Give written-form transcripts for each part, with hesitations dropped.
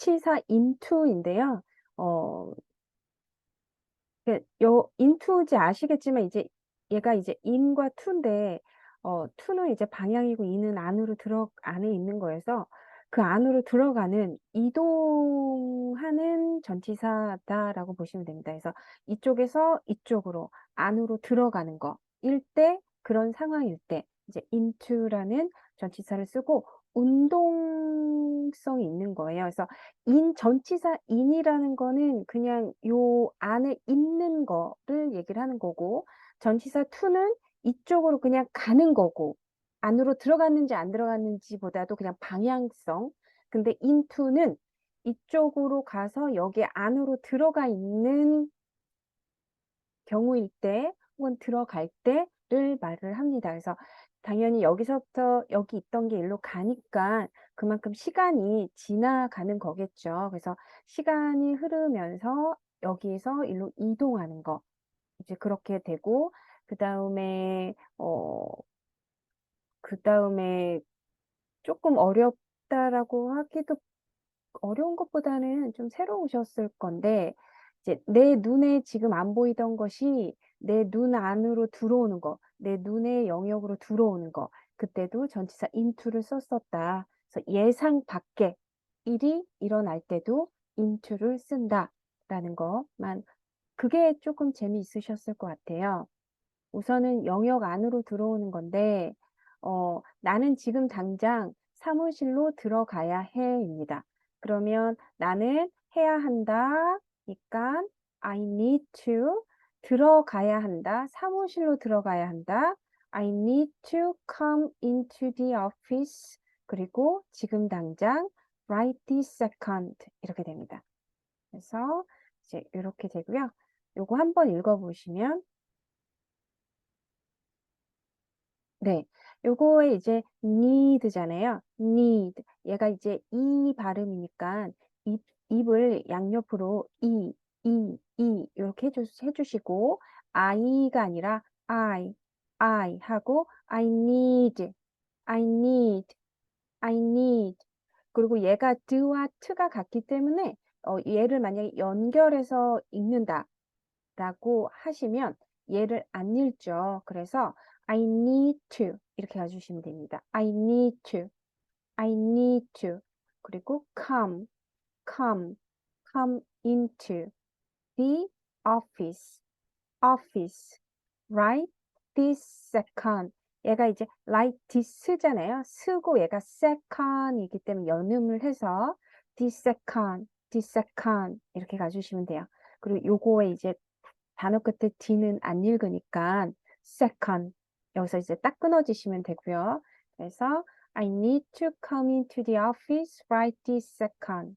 전치사 into인데요. 어, into인지 아시겠지만 이제 얘가 이제 in과 to인데 to는 이제 방향이고 in은 안에 있는 거여서 그 안으로 들어가는 이동하는 전치사다라고 보시면 됩니다. 그래서 이쪽에서 이쪽으로 안으로 들어가는 거일 때 그런 상황일 때 이제 into라는 전치사를 쓰고 운동성이 있는 거예요. 그래서 전치사 in이라는 거는 그냥 요 안에 있는 거를 얘기를 하는 거고, 전치사 to는 이쪽으로 그냥 가는 거고, 안으로 들어갔는지 안 들어갔는지보다도 그냥 방향성. 근데 into는 이쪽으로 가서 여기 안으로 들어가 있는 경우일 때 혹은 들어갈 때를 말을 합니다. 그래서 당연히 여기서부터 여기 있던 게 일로 가니까 그만큼 시간이 지나가는 거겠죠. 그래서 시간이 흐르면서 여기에서 일로 이동하는 거. 이제 그렇게 되고, 그 다음에, 그 다음에 조금 어렵다라고 하기도 어려운 것보다는 좀 새로우셨을 건데, 이제 내 눈에 지금 안 보이던 것이 내 눈 안으로 들어오는 거, 내 눈의 영역으로 들어오는 거, 그때도 전치사 into를 썼었다. 그래서 예상 밖의 일이 일어날 때도 into를 쓴다라는 것만, 그게 조금 재미있으셨을 것 같아요. 우선은 영역 안으로 들어오는 건데, 나는 지금 당장 사무실로 들어가야 해입니다. 그러면 나는 해야 한다. 니까 I need to 들어가야 한다. 사무실로 들어가야 한다. I need to come into the office. 그리고 지금 당장 right this second 이렇게 됩니다. 그래서 이제 이렇게 되고요. 요거 한번 읽어보시면 네, 요거에 이제 need잖아요. need. 얘가 이제 이 발음이니까 입을 양옆으로 이렇게 해주시고 I가 아니라 I 하고 I need, I need. 그리고 얘가 do와 to가 같기 때문에 얘를 만약에 연결해서 읽는다라고 하시면 얘를 안 읽죠. 그래서 I need to 이렇게 가주시면 됩니다. I need to 그리고 come into the office right this second. 얘가 이제 right this잖아요. 쓰고 얘가 second이기 때문에 연음을 해서 this second 이렇게 가주시면 돼요. 그리고 요거에 이제 단어 끝에 D는 안 읽으니까 second 여기서 이제 딱 끊어지시면 되고요. 그래서 I need to come into the office right this second.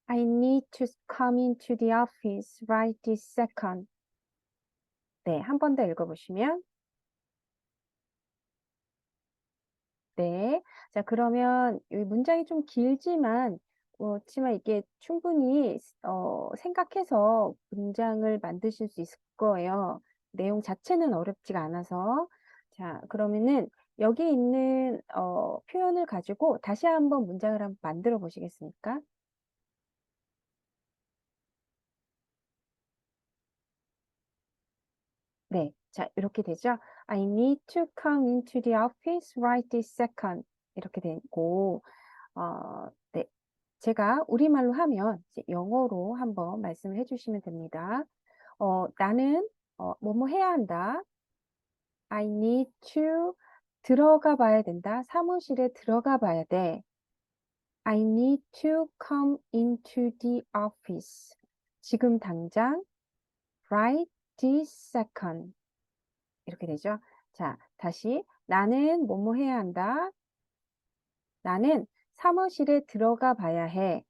I need to come into the office right this second. 네, 한 번 더 읽어보시면 네. 자, 그러면 이 문장이 좀 길지만 그렇지만 이게 충분히 생각해서 문장을 만드실 수 있을 거예요. 내용 자체는 어렵지가 않아서. 자, 그러면은 여기 있는 표현을 가지고 다시 한번 문장을 한번 만들어 보시겠습니까? 네. 자, 이렇게 되죠. I need to come into the office right this second. 이렇게 되고, 네. 제가 우리말로 하면 이제 영어로 한번 말씀을 해주시면 됩니다. 나는 뭐뭐 해야 한다. I need to 들어가 봐야 된다. 사무실에 들어가 봐야 돼. I need to come into the office. 지금 당장 right this second. 이렇게 되죠. 자, 다시 나는 뭐뭐 해야 한다. 나는 사무실에 들어가 봐야 해.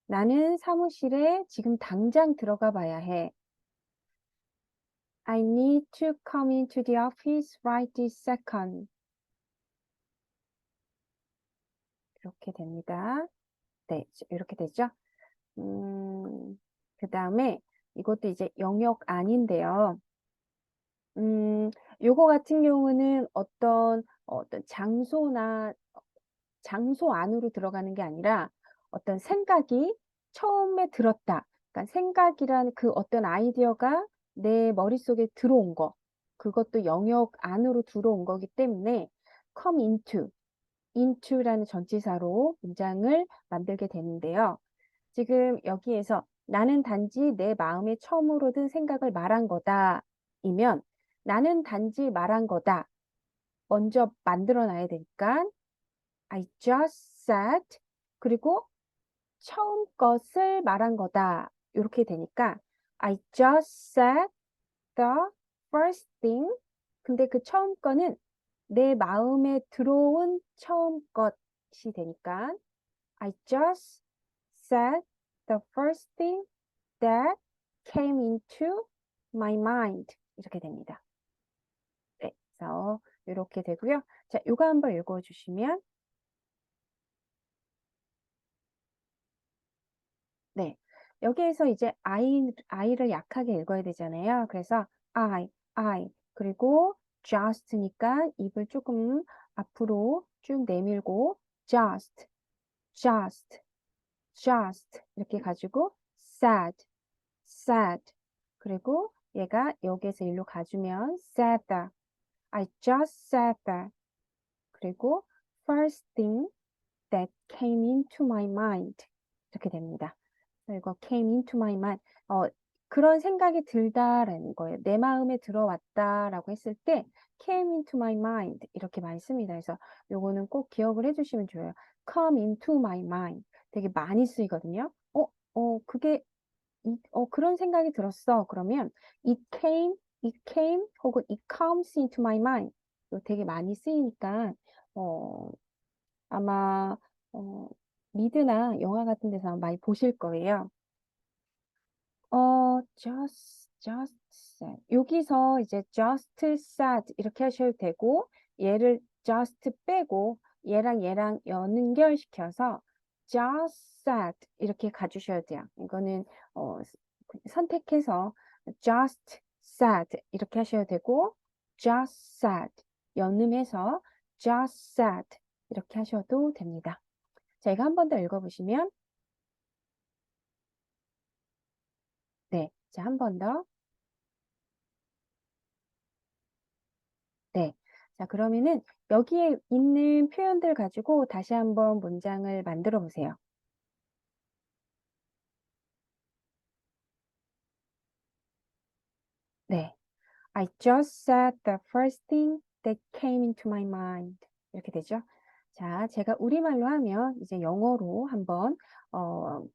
나는 사무실에 지금 당장 들어가 봐야 해. I need to come into the office right this second. 이렇게 됩니다. 네, 이렇게 되죠. 그 다음에 이것도 이제 영역 아닌데요. 요거 같은 경우는 어떤 어떤 장소 안으로 들어가는 게 아니라 어떤 생각이 처음에 들었다. 그러니까 생각이라는 그 어떤 아이디어가 내 머릿속에 들어온 거. 그것도 영역 안으로 들어온 거기 때문에 come into라는 전치사로 문장을 만들게 되는데요. 지금 여기에서 나는 단지 내 마음에 처음으로 든 생각을 말한 거다. 이면 나는 단지 말한 거다. 먼저 만들어 놔야 되니까 I just said 그리고 처음 것을 말한 거다. 이렇게 되니까 I just said the first thing. 근데 그 처음 거는 내 마음에 들어온 처음 것이 되니까 I just said the first thing that came into my mind. 이렇게 됩니다. 네, 그래서 이렇게 되고요. 자, 이거 한번 읽어주시면 네. 여기에서 이제 I를 약하게 읽어야 되잖아요. 그래서 I. 그리고 just니까 입을 조금 앞으로 쭉 내밀고 just. 이렇게 가지고 sad. 그리고 얘가 여기에서 일로 가주면 said that. I just said that. 그리고 first thing that came into my mind. 이렇게 됩니다. 이거 came into my mind. 그런 생각이 들다라는 거예요. 내 마음에 들어왔다라고 했을 때 came into my mind 이렇게 많이 씁니다. 그래서 요거는 꼭 기억을 해주시면 좋아요. come into my mind 되게 많이 쓰이거든요. 그게 그런 생각이 들었어. 그러면 it came 혹은 it comes into my mind 이거 되게 많이 쓰이니까 어, 아마 어, 미드나 영화 같은 데서 많이 보실 거예요. just said. 여기서 이제 just said 이렇게 하셔도 되고, 얘를 just 빼고, 얘랑 연결시켜서 just said 이렇게 가주셔야 돼요. 이거는, 선택해서 just said 이렇게 하셔야 되고, just said. 연음해서 just said 이렇게 하셔도 됩니다. 자, 이거 한 번 더 읽어보시면, 네. 자, 한 번 더. 네. 자, 그러면은 여기에 있는 표현들 가지고 다시 한번 문장을 만들어 보세요. 네. I just said the first thing that came into my mind. 이렇게 되죠. 자, 제가 우리말로 하면 이제 영어로 한번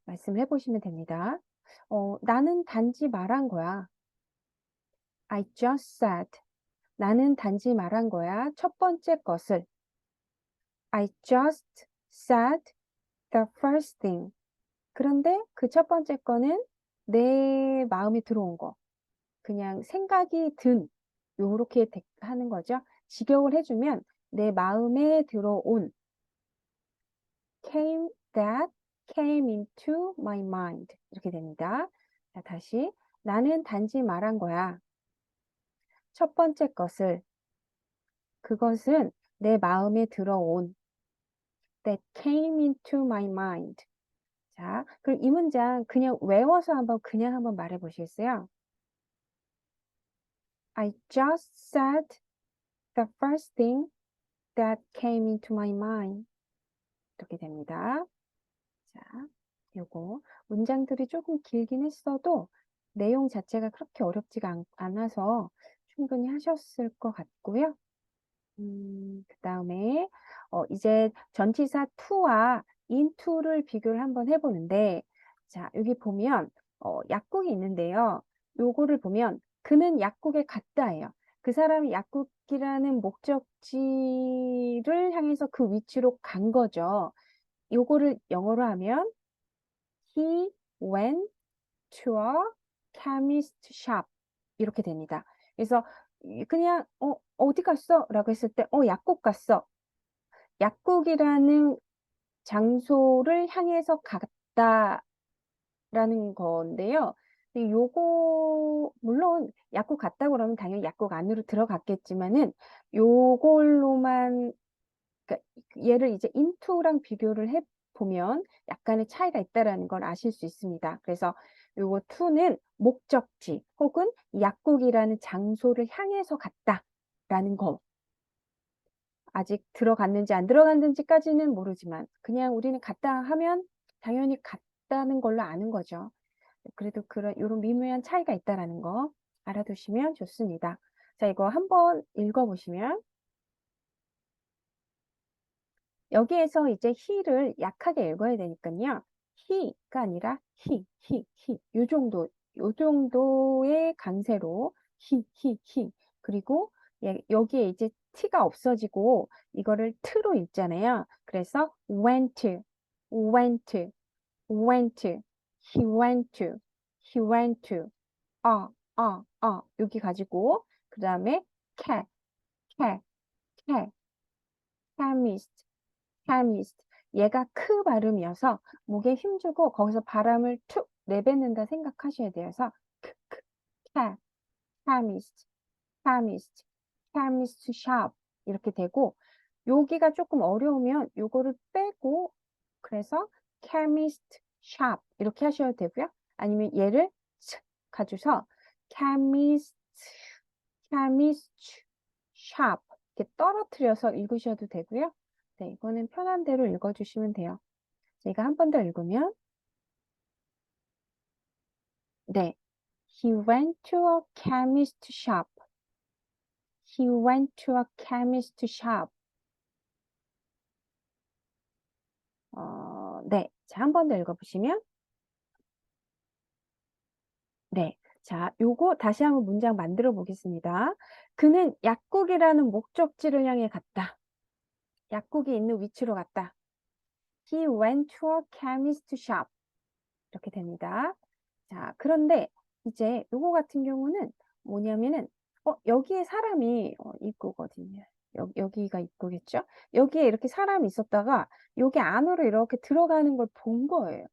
말씀을 해보시면 됩니다. 나는 단지 말한 거야. I just said. 나는 단지 말한 거야. 첫 번째 것을. I just said the first thing. 그런데 그 첫 번째 거는 내 마음에 들어온 거. 그냥 생각이 요렇게 하는 거죠. 직역을 해주면 내 마음에 들어온 that came into my mind. 이렇게 됩니다. 자, 다시. 나는 단지 말한 거야. 첫 번째 것을. 그것은 내 마음에 들어온 that came into my mind. 자, 그럼 이 문장 그냥 외워서 그냥 한번 말해 보시겠어요? I just said the first thing that came into my mind. 이렇게 됩니다. 자, 요거 문장들이 조금 길긴 했어도 내용 자체가 그렇게 어렵지가 않아서 충분히 하셨을 것 같고요. 그 다음에 이제 전치사 to와 into를 비교를 한번 해보는데, 자, 여기 보면 약국이 있는데요. 요거를 보면 그는 약국에 갔다예요. 그 사람이 약국이라는 목적지를 향해서 그 위치로 간 거죠. 요거를 영어로 하면 he went to a chemist shop 이렇게 됩니다. 그래서 그냥 어디 갔어? 라고 했을 때 약국 갔어. 약국이라는 장소를 향해서 갔다라는 건데요. 근데 요거 물론 약국 갔다 그러면 당연히 약국 안으로 들어갔겠지만은 요걸로만 그러니까 얘를 이제 into랑 비교를 해 보면 약간의 차이가 있다라는 걸 아실 수 있습니다. 그래서 요거 to는 목적지 혹은 약국이라는 장소를 향해서 갔다라는 거. 아직 들어갔는지 안 들어갔는지까지는 모르지만 그냥 우리는 갔다 하면 당연히 갔다는 걸로 아는 거죠. 그래도 그런 요런 미묘한 차이가 있다라는 거 알아두시면 좋습니다. 자, 이거 한번 읽어보시면 여기에서 이제 he를 약하게 읽어야 되니까요. he가 아니라 he. 요 정도의 강세로 he. 그리고 여기에 이제 t가 없어지고 이거를 t로 읽잖아요. 그래서 went. He went to. 여기 가지고 그 다음에 cat, cat, cat, chemist, chemist. 얘가 크 발음이어서 목에 힘주고 거기서 바람을 툭 내뱉는다 생각하셔야 돼요. 그래서 크, cat, chemist, chemist, chemist shop 이렇게 되고 여기가 조금 어려우면 요거를 빼고 그래서 chemist shop 이렇게 하셔도 되고요. 아니면 얘를 가져서 chemist, chemist shop 이렇게 떨어뜨려서 읽으셔도 되고요. 네, 이거는 편한 대로 읽어주시면 돼요. 제가 한 번 더 읽으면 네, he went to a chemist shop. He went to a chemist shop. 네, 자, 한 번 더 읽어보시면 네, 자, 요거 다시 한번 문장 만들어 보겠습니다. 그는 약국이라는 목적지를 향해 갔다. 약국이 있는 위치로 갔다. He went to a chemist shop. 이렇게 됩니다. 자, 그런데 이제 요거 같은 경우는 뭐냐면은 여기에 사람이 입구거든요. 여기가 입구겠죠? 여기에 이렇게 사람이 있었다가 여기 안으로 이렇게 들어가는 걸 본 거예요.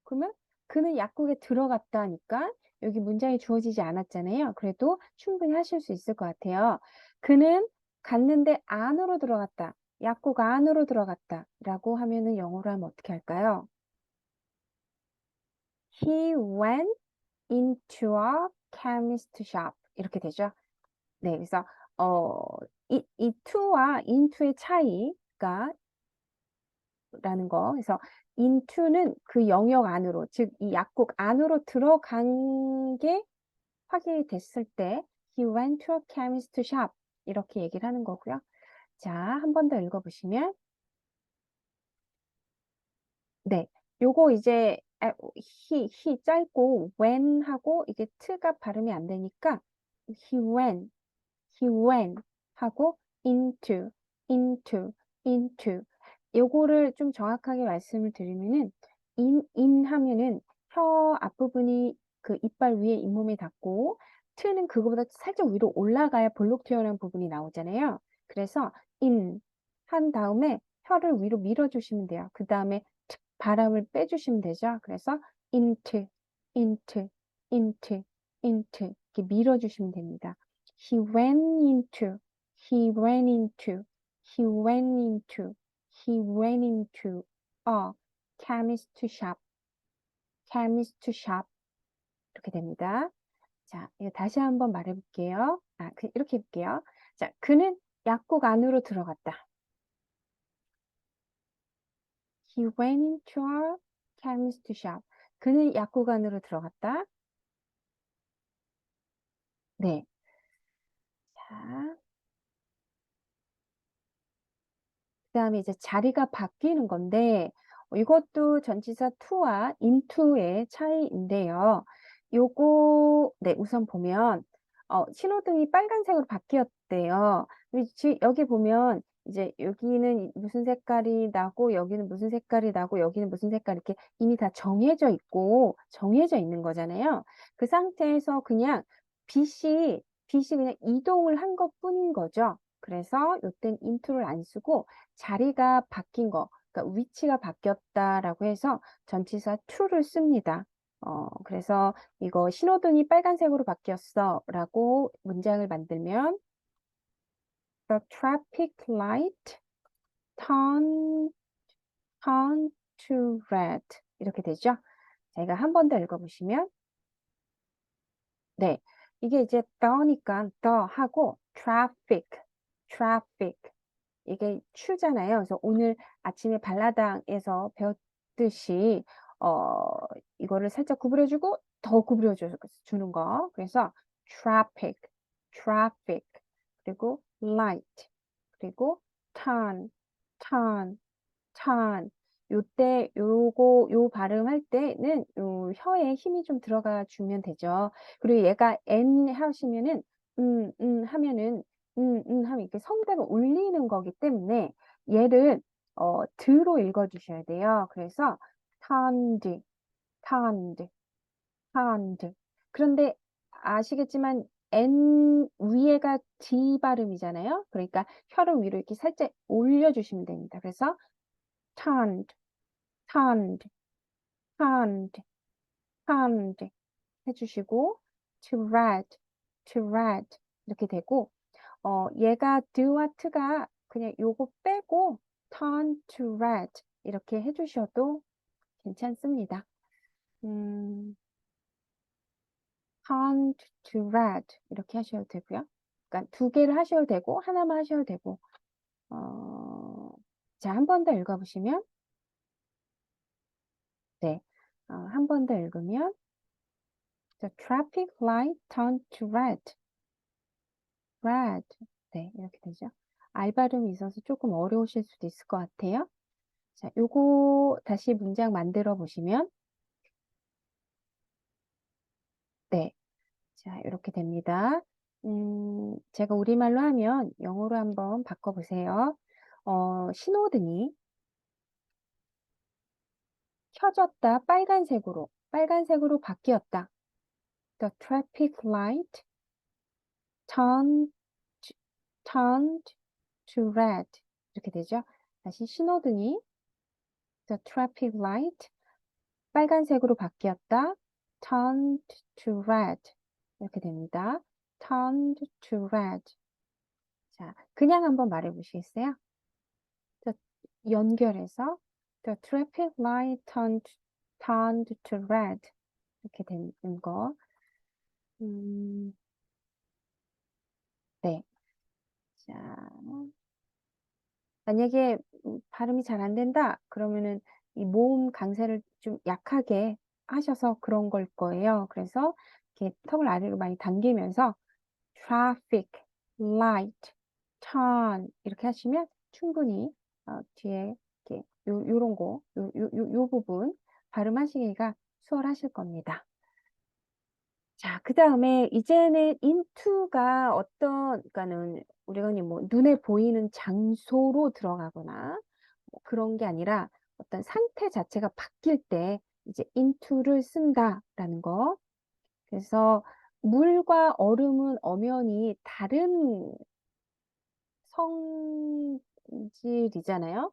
그러면 그는 약국에 들어갔다니까 여기 문장이 주어지지 않았잖아요. 그래도 충분히 하실 수 있을 것 같아요. 그는 갔는데 안으로 들어갔다. 약국 안으로 들어갔다. 라고 하면은 영어로 하면 어떻게 할까요? He went into a chemist shop. 이렇게 되죠. 네, 그래서 이 to와 into의 차이가 라는 거. 그래서 into는 그 영역 안으로, 즉 이 약국 안으로 들어간 게 확인이 됐을 때 he went to a chemist shop 이렇게 얘기를 하는 거고요. 자, 한 번 더 읽어보시면 네, 요거 이제 he 짧고 when 하고 이게 t가 발음이 안 되니까 he went 하고 into, into, into. 요거를 좀 정확하게 말씀을 드리면은 in 하면은 혀 앞부분이 그 이빨 위에 잇몸에 닿고 t는 그거보다 살짝 위로 올라가야 볼록 튀어나온 부분이 나오잖아요. 그래서 in 한 다음에 혀를 위로 밀어주시면 돼요. 그 다음에 바람을 빼주시면 되죠. 그래서 into, into, into, into 이렇게 밀어주시면 됩니다. He went into, he went into, he went into, he went into a chemist shop, chemist shop 이렇게 됩니다. 자, 이거 다시 한번 말해볼게요. 이렇게 해볼게요. 자, 그는 약국 안으로 들어갔다. He went into a chemist shop. 그는 약국 안으로 들어갔다. 네. 자, 그 다음에 이제 자리가 바뀌는 건데, 이것도 전치사 to와 into의 차이인데요. 요거, 네, 우선 보면, 신호등이 빨간색으로 바뀌었대요. 여기 보면, 이제 여기는 무슨 색깔이 나고, 여기는 무슨 색깔이 나고, 여기는 무슨 색깔 이렇게 이미 다 정해져 있고, 정해져 있는 거잖아요. 그 상태에서 그냥 빛이 그냥 이동을 한 것뿐인 거죠. 그래서 요땐 into를 안 쓰고, 자리가 바뀐 거, 그러니까 위치가 바뀌었다라고 해서 전치사 to를 씁니다. 그래서 이거 신호등이 빨간색으로 바뀌었어 라고 문장을 만들면 The traffic light turned to red 이렇게 되죠. 자, 이거 한 번 더 읽어보시면 네, 이게 이제 더니까 더 하고 traffic 이게 추잖아요. 그래서 오늘 아침에 발라당에서 배웠듯이 이거를 살짝 구부려주고 더 구부려주는 거. 그래서 traffic, traffic, 그리고 light, 그리고 turn, 요때 요 발음할 때는 요 혀에 힘이 좀 들어가 주면 되죠. 그리고 얘가 N 하시면은 하면은 하면 이렇게 성대가 울리는 거기 때문에 얘를 드로 읽어 주셔야 돼요. 그래서 turned, turned, turned. 그런데 아시겠지만 N 위에가 D 발음이잖아요. 그러니까 혀를 위로 이렇게 살짝 올려 주시면 됩니다. 그래서 turned, turned, turned, turned 해주시고 to read 이렇게 되고 얘가 do와 to가 그냥 요거 빼고 turn to read 이렇게 해주셔도 괜찮습니다. turn to read 이렇게 하셔도 되고요. 그러니까 두 개를 하셔도 되고 하나만 하셔도 되고 자, 한 번 더 읽어보시면 네, 한 번 더 읽으면 The traffic light turned to red. red. 네, 이렇게 되죠. 알 발음이 있어서 조금 어려우실 수도 있을 것 같아요. 자, 요거 다시 문장 만들어 보시면 네. 자, 이렇게 됩니다. 제가 우리말로 하면 영어로 한번 바꿔보세요. 신호등이 켜졌다. 빨간색으로 바뀌었다. The traffic light turned, turned to red. 이렇게 되죠. 다시 신호등이 The traffic light 빨간색으로 바뀌었다. Turned to red. 이렇게 됩니다. Turned to red. 자, 그냥 한번 말해 보시겠어요? 연결해서 The traffic light turned to red. 이렇게 되는 거. 네. 자, 만약에 발음이 잘 안 된다 그러면은 이 모음 강세를 좀 약하게 하셔서 그런 걸 거예요. 그래서 이렇게 턱을 아래로 많이 당기면서 traffic, light, turn 이렇게 하시면 충분히 뒤에 이렇게 요런 거, 요 부분 발음하시기가 수월하실 겁니다. 자, 그 다음에 이제는 into가 그러니까는 우리가 뭐 눈에 보이는 장소로 들어가거나 뭐 그런 게 아니라 어떤 상태 자체가 바뀔 때 이제 into를 쓴다라는 거. 그래서 물과 얼음은 엄연히 다른 성질이잖아요.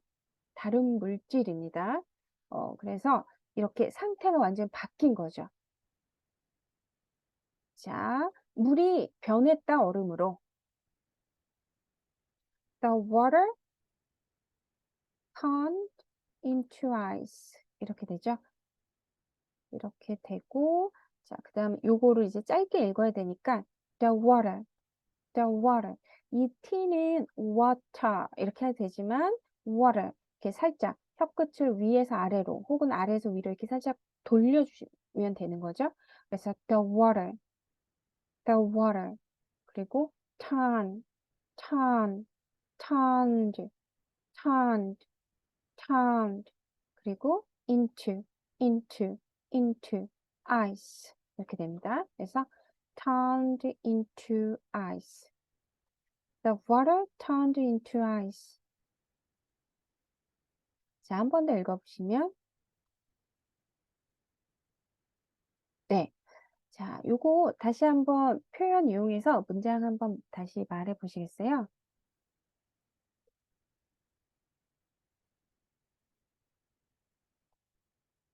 다른 물질입니다. 그래서 이렇게 상태가 완전히 바뀐 거죠. 자, 물이 변했다 얼음으로. The water turned into ice. 이렇게 되죠. 이렇게 되고, 자, 그 다음 요거를 이제 짧게 읽어야 되니까 the water. 이 t는 water 이렇게 해야 되지만 water 이렇게 살짝 혀끝을 위에서 아래로 혹은 아래에서 위로 이렇게 살짝 돌려주시면 되는 거죠. 그래서 the water 그리고 turn, turned, turned, turned 그리고 into ice 이렇게 됩니다. 그래서 turned into ice. The water turned into ice. 자, 한 번 더 읽어보시면 네. 자, 요거 다시 한번 표현 이용해서 문장 한번 다시 말해 보시겠어요?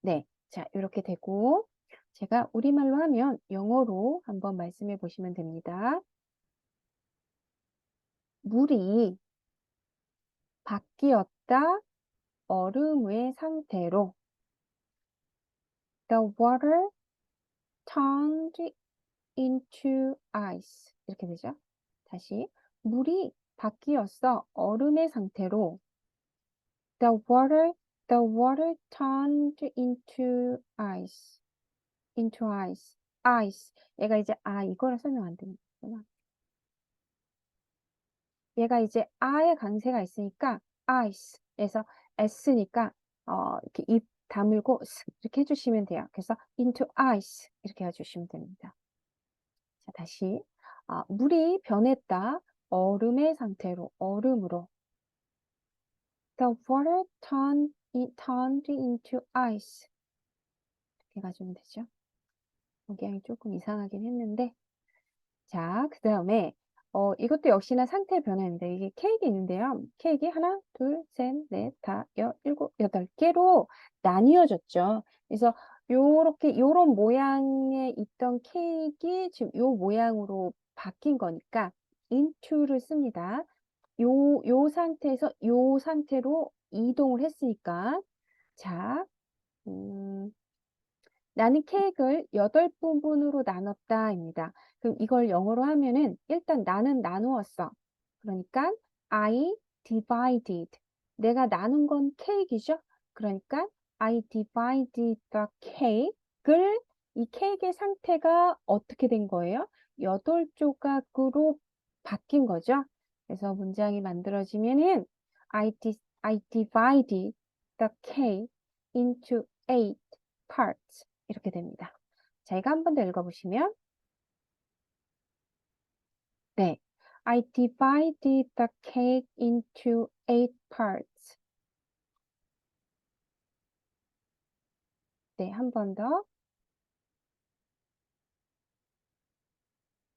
네. 자, 이렇게 되고 제가 우리말로 하면 영어로 한번 말씀해 보시면 됩니다. 물이 바뀌었다 얼음의 상태로. The water turned into ice. 이렇게 되죠. 다시. 물이 바뀌었어. 얼음의 상태로. The water turned into ice. into ice. ice. 얘가 이제, 이거를 설명 안 되는구나. 얘가 이제 아의 강세가 있으니까 ice에서 s니까 이렇게 입 다물고 이렇게 해주시면 돼요. 그래서 into ice 이렇게 해주시면 됩니다. 자, 다시 물이 변했다. 얼음의 상태로, 얼음으로. The water turned into ice. 이렇게 가지면 되죠. 목양이 조금 이상하긴 했는데. 자, 그 다음에 이것도 역시나 상태 변화입니다. 이게 케이크 있는데요. 케이크 하나, 둘, 셋, 넷, 다, 일곱, 여덟 개로 나뉘어졌죠. 그래서 요렇게 요런 모양에 있던 케이크 지금 요 모양으로 바뀐 거니까 into를 씁니다. 요 상태에서 요 상태로 이동을 했으니까 자, 나는 케이크를 8부분으로 나눴다입니다. 그럼 이걸 영어로 하면은 일단 나는 나누었어. 그러니까 I divided. 내가 나눈 건 케이크이죠? 그러니까 I divided the cake을 이 케이크의 상태가 어떻게 된 거예요? 8조각으로 바뀐 거죠. 그래서 문장이 만들어지면은 I divided the cake into 8 parts. 이렇게 됩니다. 자, 이거 한 번 더 읽어보시면 네, I divided the cake into 8 parts. 네, 한 번 더.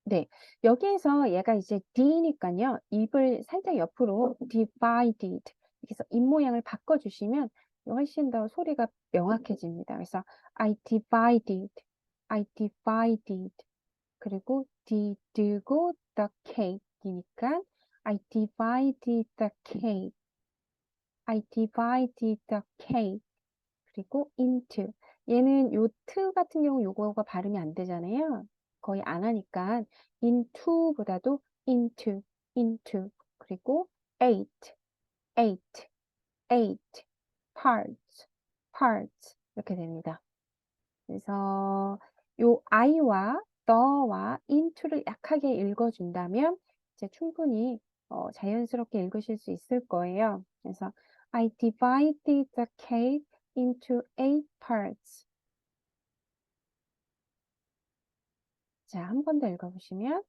네, 여기에서 얘가 이제 D니까요. 입을 살짝 옆으로 divided 그래서 입 모양을 바꿔주시면 훨씬 더 소리가 명확해집니다. 그래서 I divided 그리고 did고 the cake이니까 I divided the cake. I divided the cake. 그리고 into. 얘는 요 t 같은 경우 요거가 발음이 안 되잖아요. 거의 안 하니까 into보다도 into. 그리고 eight, eight, eight parts 이렇게 됩니다. 그래서 요 I와 the와 into를 약하게 읽어준다면 이제 충분히 자연스럽게 읽으실 수 있을 거예요. 그래서 I divided the cake into 8 parts. 자, 한 번 더 읽어보시면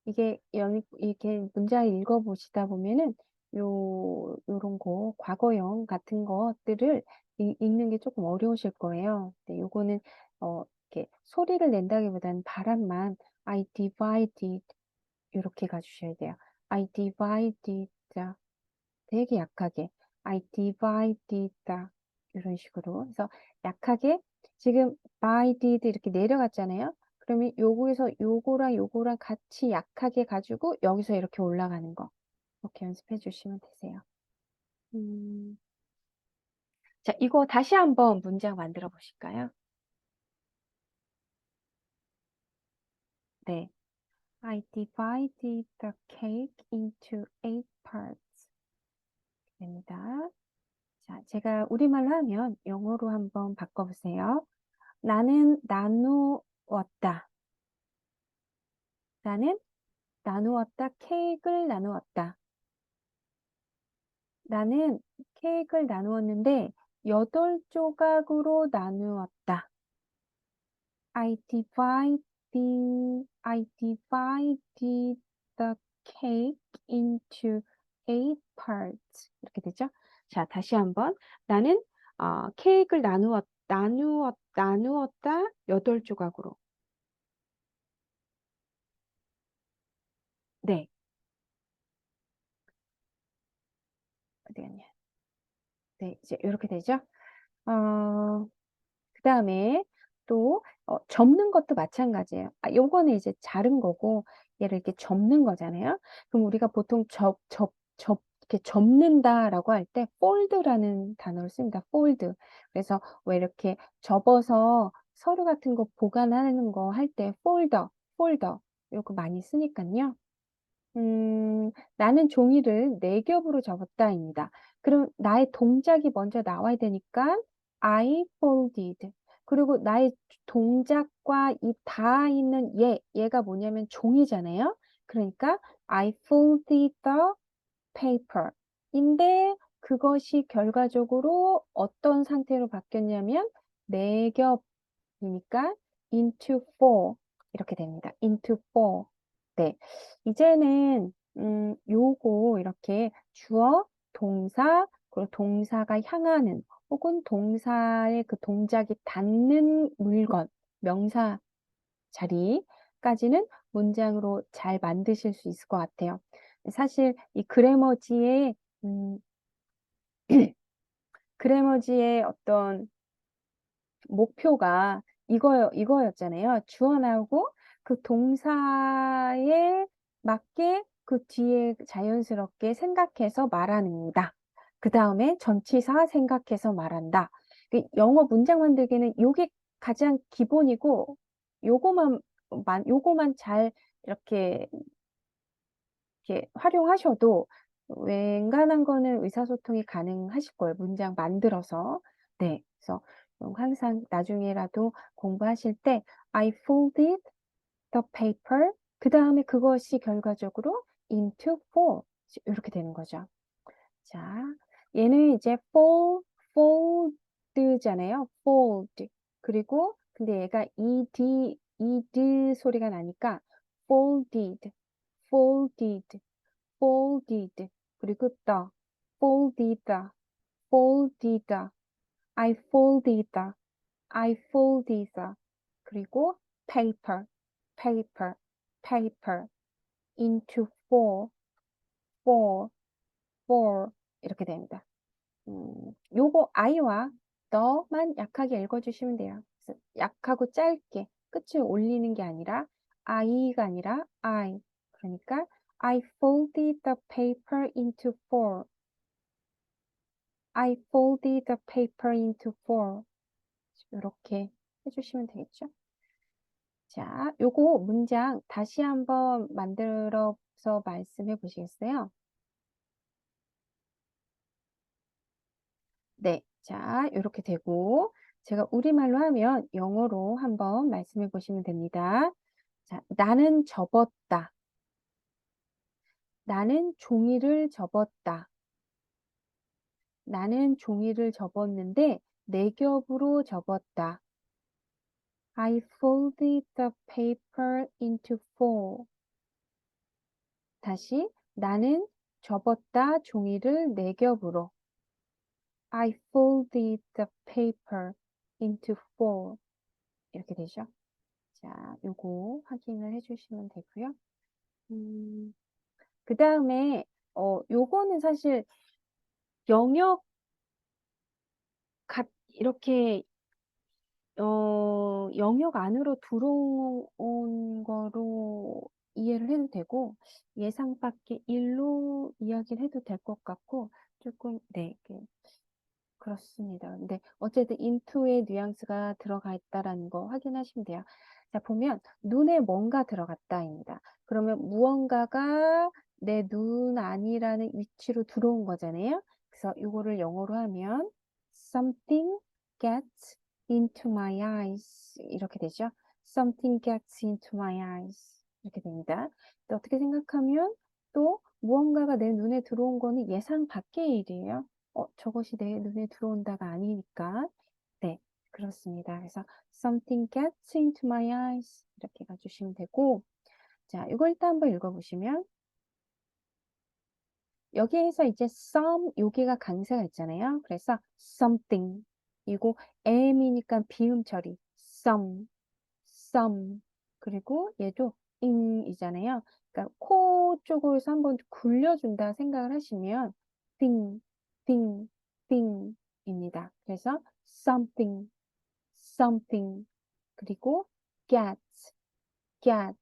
이게 이렇게 문장을 읽어보시다 보면은 요런 거 과거형 같은 것들을 읽는 게 조금 어려우실 거예요. 근데 요거는 이렇게 소리를 낸다기보다는 발음만 I divided 이렇게 가주셔야 돼요. I divided 되게 약하게 I divided 이런 식으로 해서 약하게 지금 by did 이렇게 내려갔잖아요. 그러면 요거에서 요거랑 같이 약하게 가지고 여기서 이렇게 올라가는 거 이렇게 연습해 주시면 되세요. 자, 이거 다시 한번 문장 만들어 보실까요? 네. I divided the cake into 8 parts. 됩니다. 자, 제가 우리말로 하면 영어로 한번 바꿔보세요. 나는 나누었다. 나는 나누었다. 케이크를 나누었다. 나는 케이크를 나누었는데 8조각으로 나누었다. I divided the cake into 8 parts. 이렇게 되죠? 자, 다시 한번. 나는 케이크를 나누었다. 8조각으로. 네. 어디 갔냐? 네, 이제 이렇게 되죠? 그다음에 또 접는 것도 마찬가지예요. 요거는 이제 자른 거고 얘를 이렇게 접는 거잖아요. 그럼 우리가 보통 이렇게 접는다라고 할 때 fold라는 단어를 씁니다. fold. 그래서 왜 이렇게 접어서 서류 같은 거 보관하는 거 할 때 folder 요거 많이 쓰니까요. 나는 종이를 4겹으로 접었다입니다. 그럼 나의 동작이 먼저 나와야 되니까 I folded. 그리고 나의 동작과 이 닿아 있는 얘가 뭐냐면 종이잖아요. 그러니까 I folded the paper. 인데 그것이 결과적으로 어떤 상태로 바뀌었냐면 4겹이니까 into four 이렇게 됩니다. into four. 네. 이제는 요거 이렇게 주어, 동사, 그리고 동사가 향하는 혹은 동사의 그 동작이 닿는 물건, 명사 자리까지는 문장으로 잘 만드실 수 있을 것 같아요. 사실 이 음, 그래머지의 어떤 목표가 이거였잖아요. 주어 나오고 그 동사에 맞게 그 뒤에 자연스럽게 생각해서 말합니다. 그 다음에 전치사 생각해서 말한다. 영어 문장 만들기는 요게 가장 기본이고 요거만 잘 이렇게 활용하셔도 웬간한 거는 의사소통이 가능하실 거예요. 문장 만들어서. 네. 그래서 항상 나중에라도 공부하실 때 I folded the paper. 그 다음에 그것이 결과적으로 into four. 이렇게 되는 거죠. 자, 얘는 이제 fold잖아요. fold. 그리고 근데 얘가 ed 소리가 나니까 folded, folded. folded 그리고 the folded folded I folded I folded 그리고 paper paper paper into four 이렇게 됩니다. 요거 I와 너만 약하게 읽어주시면 돼요. 그래서 약하고 짧게 끝을 올리는 게 아니라 I가 아니라 I. 그러니까 I folded the paper into four. I folded the paper into four. 이렇게 해주시면 되겠죠. 자, 요거 문장 다시 한번 만들어서 말씀해 보시겠어요? 네. 자, 이렇게 되고, 제가 우리말로 하면 영어로 한번 말씀해 보시면 됩니다. 자, 나는 접었다. 나는 종이를 접었다. 나는 종이를 접었는데 4겹으로 접었다. I folded the paper into four. 다시, 나는 접었다 종이를 4겹으로. I folded the paper into four. 이렇게 되죠. 자, 요거 확인을 해주시면 되고요. 그 다음에 요거는 사실 영역 이렇게 영역 안으로 들어온 거로 이해를 해도 되고 예상 밖의 일로 이야기를 해도 될 것 같고 조금 네, 그렇습니다. 근데 어쨌든 into의 뉘앙스가 들어가 있다라는 거 확인하시면 돼요. 자, 보면 눈에 뭔가 들어갔다입니다. 그러면 무언가가 내 눈 안이라는 위치로 들어온 거잖아요. 그래서 이거를 영어로 하면 something gets into my eyes 이렇게 되죠. something gets into my eyes 이렇게 됩니다. 또 어떻게 생각하면 또 무언가가 내 눈에 들어온 거는 예상 밖의 일이에요. 저것이 내 눈에 들어온다가 아니니까. 네, 그렇습니다. 그래서 something gets into my eyes 이렇게 가주시면 되고 자, 이거 일단 한번 읽어보시면 여기에서 이제 some 여기가 강세가 있잖아요. 그래서 something 이거 am이니까 비음 처리 some 그리고 얘도 in이잖아요. 그러니까 코 쪽으로서 한번 굴려준다 생각을 하시면 thing, thing입니다. 그래서 something, something. 그리고 get, get.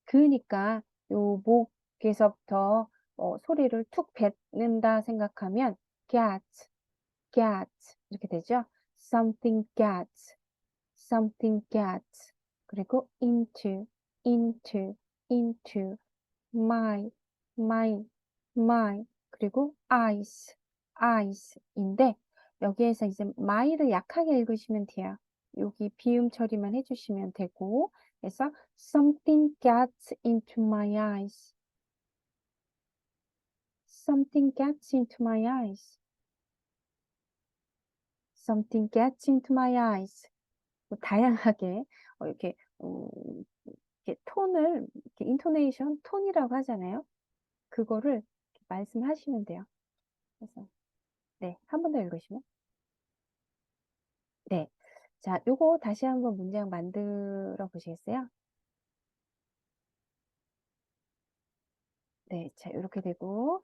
그니까 요 목에서부터 소리를 툭 뱉는다 생각하면 get, get 이렇게 되죠. something get, something get. 그리고 into, into, into. my, my, my. 그리고 eyes, eyes인데 여기에서 이제 my를 약하게 읽으시면 돼요. 여기 비음 처리만 해주시면 되고 그래서 something gets into my eyes. Something gets into my eyes. Something gets into my eyes. 뭐 다양하게 이렇게, 이렇게 톤을 이렇게 인토네이션 톤이라고 하잖아요. 그거를 이렇게 말씀하시면 돼요. 그래서 네, 한 번 더 읽으시면 네. 자, 요거 다시 한번 문장 만들어 보시겠어요? 네, 자, 이렇게 되고,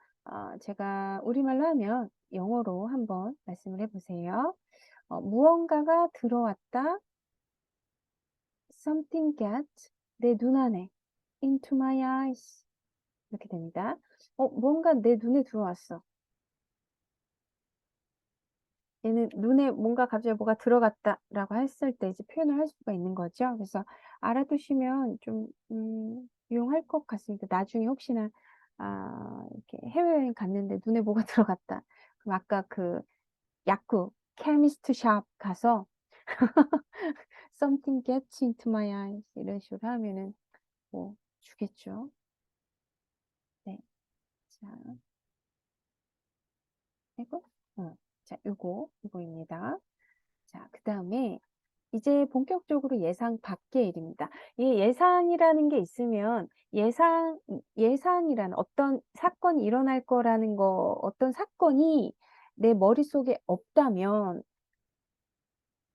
제가 우리말로 하면 영어로 한번 말씀을 해보세요. 무언가가 들어왔다. Something get 내 눈 안에 into my eyes 이렇게 됩니다. 뭔가 내 눈에 들어왔어. 얘는 눈에 뭔가 갑자기 뭐가 들어갔다라고 했을 때 이제 표현을 할 수가 있는 거죠. 그래서 알아두시면 좀 유용할 것 같습니다. 나중에 혹시나 이렇게 해외여행 갔는데 눈에 뭐가 들어갔다. 그럼 아까 그 약국 케미스트 샵 가서 something gets into my eyes 이런 식으로 하면은 뭐 주겠죠. 네. 자, 이거 자, 요거입니다. 자, 그 다음에 이제 본격적으로 예상 밖의 일입니다. 이 예상이라는 게 있으면 예상이라는 어떤 사건이 일어날 거라는 거, 어떤 사건이 내 머릿속에 없다면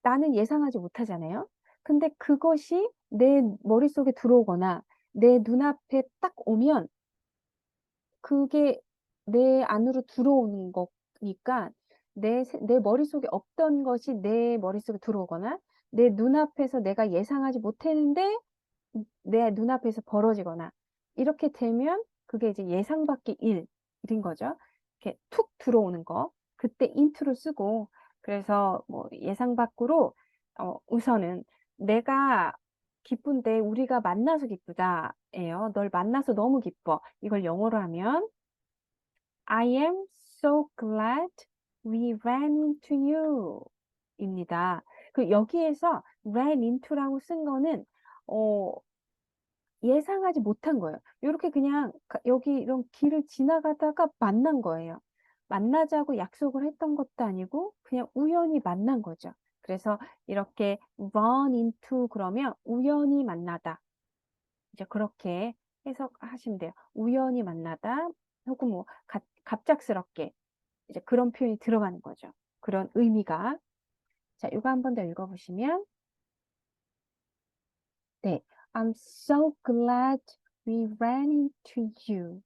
나는 예상하지 못하잖아요. 근데 그것이 내 머릿속에 들어오거나 내 눈앞에 딱 오면 그게 내 안으로 들어오는 거니까 내 머릿속에 없던 것이 내 머릿속에 들어오거나 내 눈앞에서 내가 예상하지 못했는데 내 눈앞에서 벌어지거나 이렇게 되면 그게 이제 예상 밖의 일인 거죠. 이렇게 툭 들어오는 거. 그때 인트로 쓰고 그래서 뭐 예상 밖으로 우선은 내가 기쁜데 우리가 만나서 기쁘다예요. 널 만나서 너무 기뻐. 이걸 영어로 하면 I am so glad we ran into you 입니다. 그 여기에서 ran into라고 쓴 거는 어, 예상하지 못한 거예요. 이렇게 그냥 여기 이런 길을 지나가다가 만난 거예요. 만나자고 약속을 했던 것도 아니고 그냥 우연히 만난 거죠. 그래서 이렇게 run into 그러면 우연히 만나다. 이제 그렇게 해석하시면 돼요. 우연히 만나다 혹은 뭐 갑작스럽게 이제 그런 표현이 들어가는 거죠. 그런 의미가. 자, 이거 한 번 더 읽어보시면 네, I'm so glad we ran into you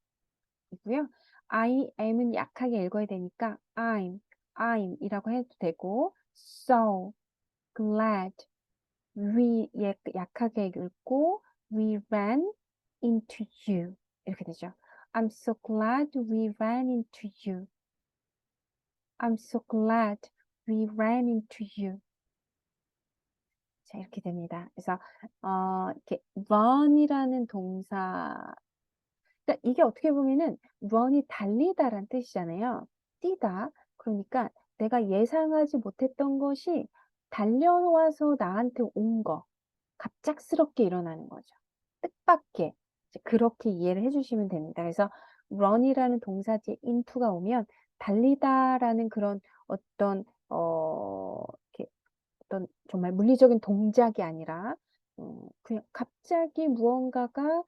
이고요. I am은 약하게 읽어야 되니까 I'm 이라고 해도 되고 so glad we 약하게 읽고 we ran into you 이렇게 되죠. I'm so glad we ran into you. I'm so glad we ran into you. 자, 이렇게 됩니다. 그래서 이렇게 run이라는 동사 그러니까 이게 어떻게 보면은 run이 달리다란 뜻이잖아요. 뛰다. 그러니까 내가 예상하지 못했던 것이 달려와서 나한테 온 거. 갑작스럽게 일어나는 거죠. 뜻밖의. 이제 그렇게 이해를 해주시면 됩니다. 그래서 run이라는 동사 뒤에 into가 오면 달리다라는 그런 어떤 이렇게 어떤 정말 물리적인 동작이 아니라 그냥 갑자기 무언가가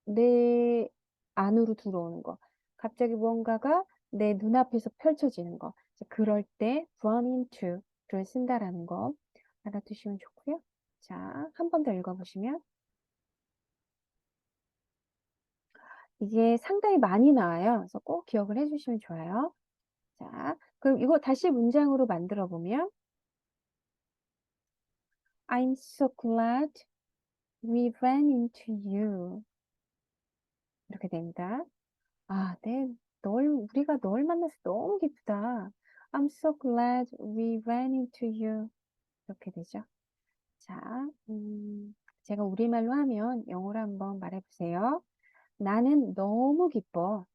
내 안으로 들어오는 거. 갑자기 무언가가 내 눈앞에서 펼쳐지는 거. 그럴 때 run into를 쓴다라는 거 알아두시면 좋고요. 자, 한 번 더 읽어보시면 이게 상당히 많이 나와요. 그래서 꼭 기억을 해주시면 좋아요. 자, 그럼 이거 다시 문장으로 만들어 보면 I'm so glad we ran into you. 이렇게 됩니다. 아, 네. 우리가 널 만나서 너무 기쁘다. I'm so glad we ran into you. 이렇게 되죠. 자, 제가 우리말로 하면 영어로 한번 말해보세요. 나는 너무 기뻐.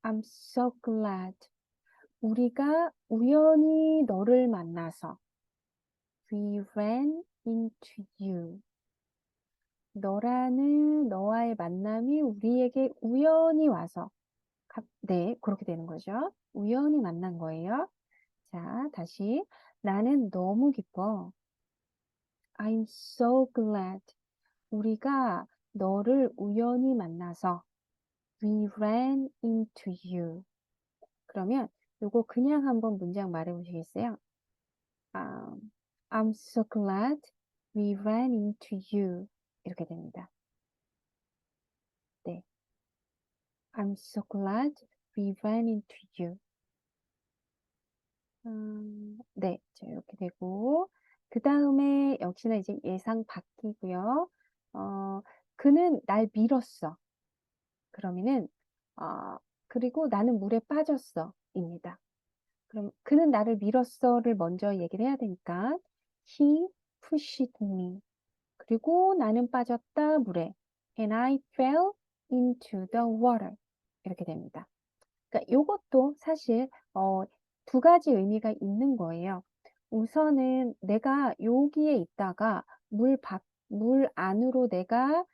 I'm so glad. 우리가 우연히 너를 만나서 We ran into you. 너와의 만남이 우리에게 우연히 와서 네, 그렇게 되는 거죠. 우연히 만난 거예요. 자, 다시 나는 너무 기뻐. I'm so glad. 우리가 너를 우연히 만나서 We ran into you. 그러면 요거 그냥 한번 문장 말해 보시겠어요? I'm so glad we ran into you. 이렇게 됩니다. 네. I'm so glad we ran into you. 네. 자, 이렇게 되고. 그 다음에 역시나 이제 예상 바뀌고요. 그는 날 밀었어. 그러면은, 그리고 나는 물에 빠졌어. 입니다. 그럼 그는 나를 밀었어를 먼저 얘기를 해야 되니까 he pushed me. 그리고 나는 빠졌다 물에 and I fell into the water. 이렇게 됩니다. 그러니까 이것도 사실 두 가지 의미가 있는 거예요. 우선은 내가 여기에 있다가 물 안으로 내가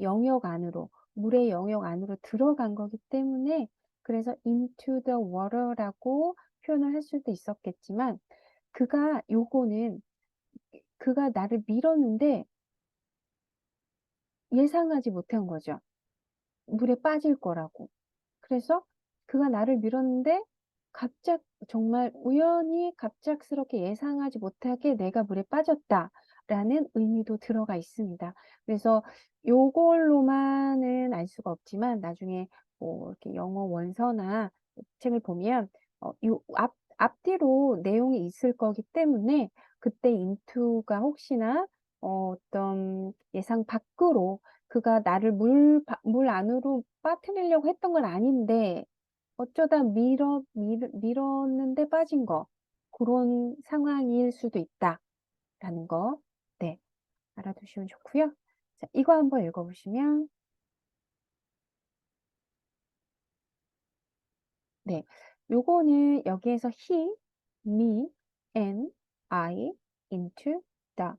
영역 안으로 물의 영역 안으로 들어간 거기 때문에 그래서 into the water라고 표현을 할 수도 있었겠지만 요거는 그가 나를 밀었는데 예상하지 못한 거죠. 물에 빠질 거라고. 그래서 그가 나를 밀었는데 정말 우연히 갑작스럽게 예상하지 못하게 내가 물에 빠졌다라는 의미도 들어가 있습니다. 그래서 요걸로만은 알 수가 없지만 나중에 뭐 이렇게 영어 원서나 책을 보면 앞뒤로 내용이 있을 거기 때문에 그때 into가 혹시나 어떤 예상 밖으로 그가 나를 물 안으로 빠뜨리려고 했던 건 아닌데 어쩌다 밀었는데 빠진 거. 그런 상황일 수도 있다라는 거. 네, 알아두시면 좋고요. 자, 이거 한번 읽어보시면 네, 요거는 여기에서 he, me, and I, into, the.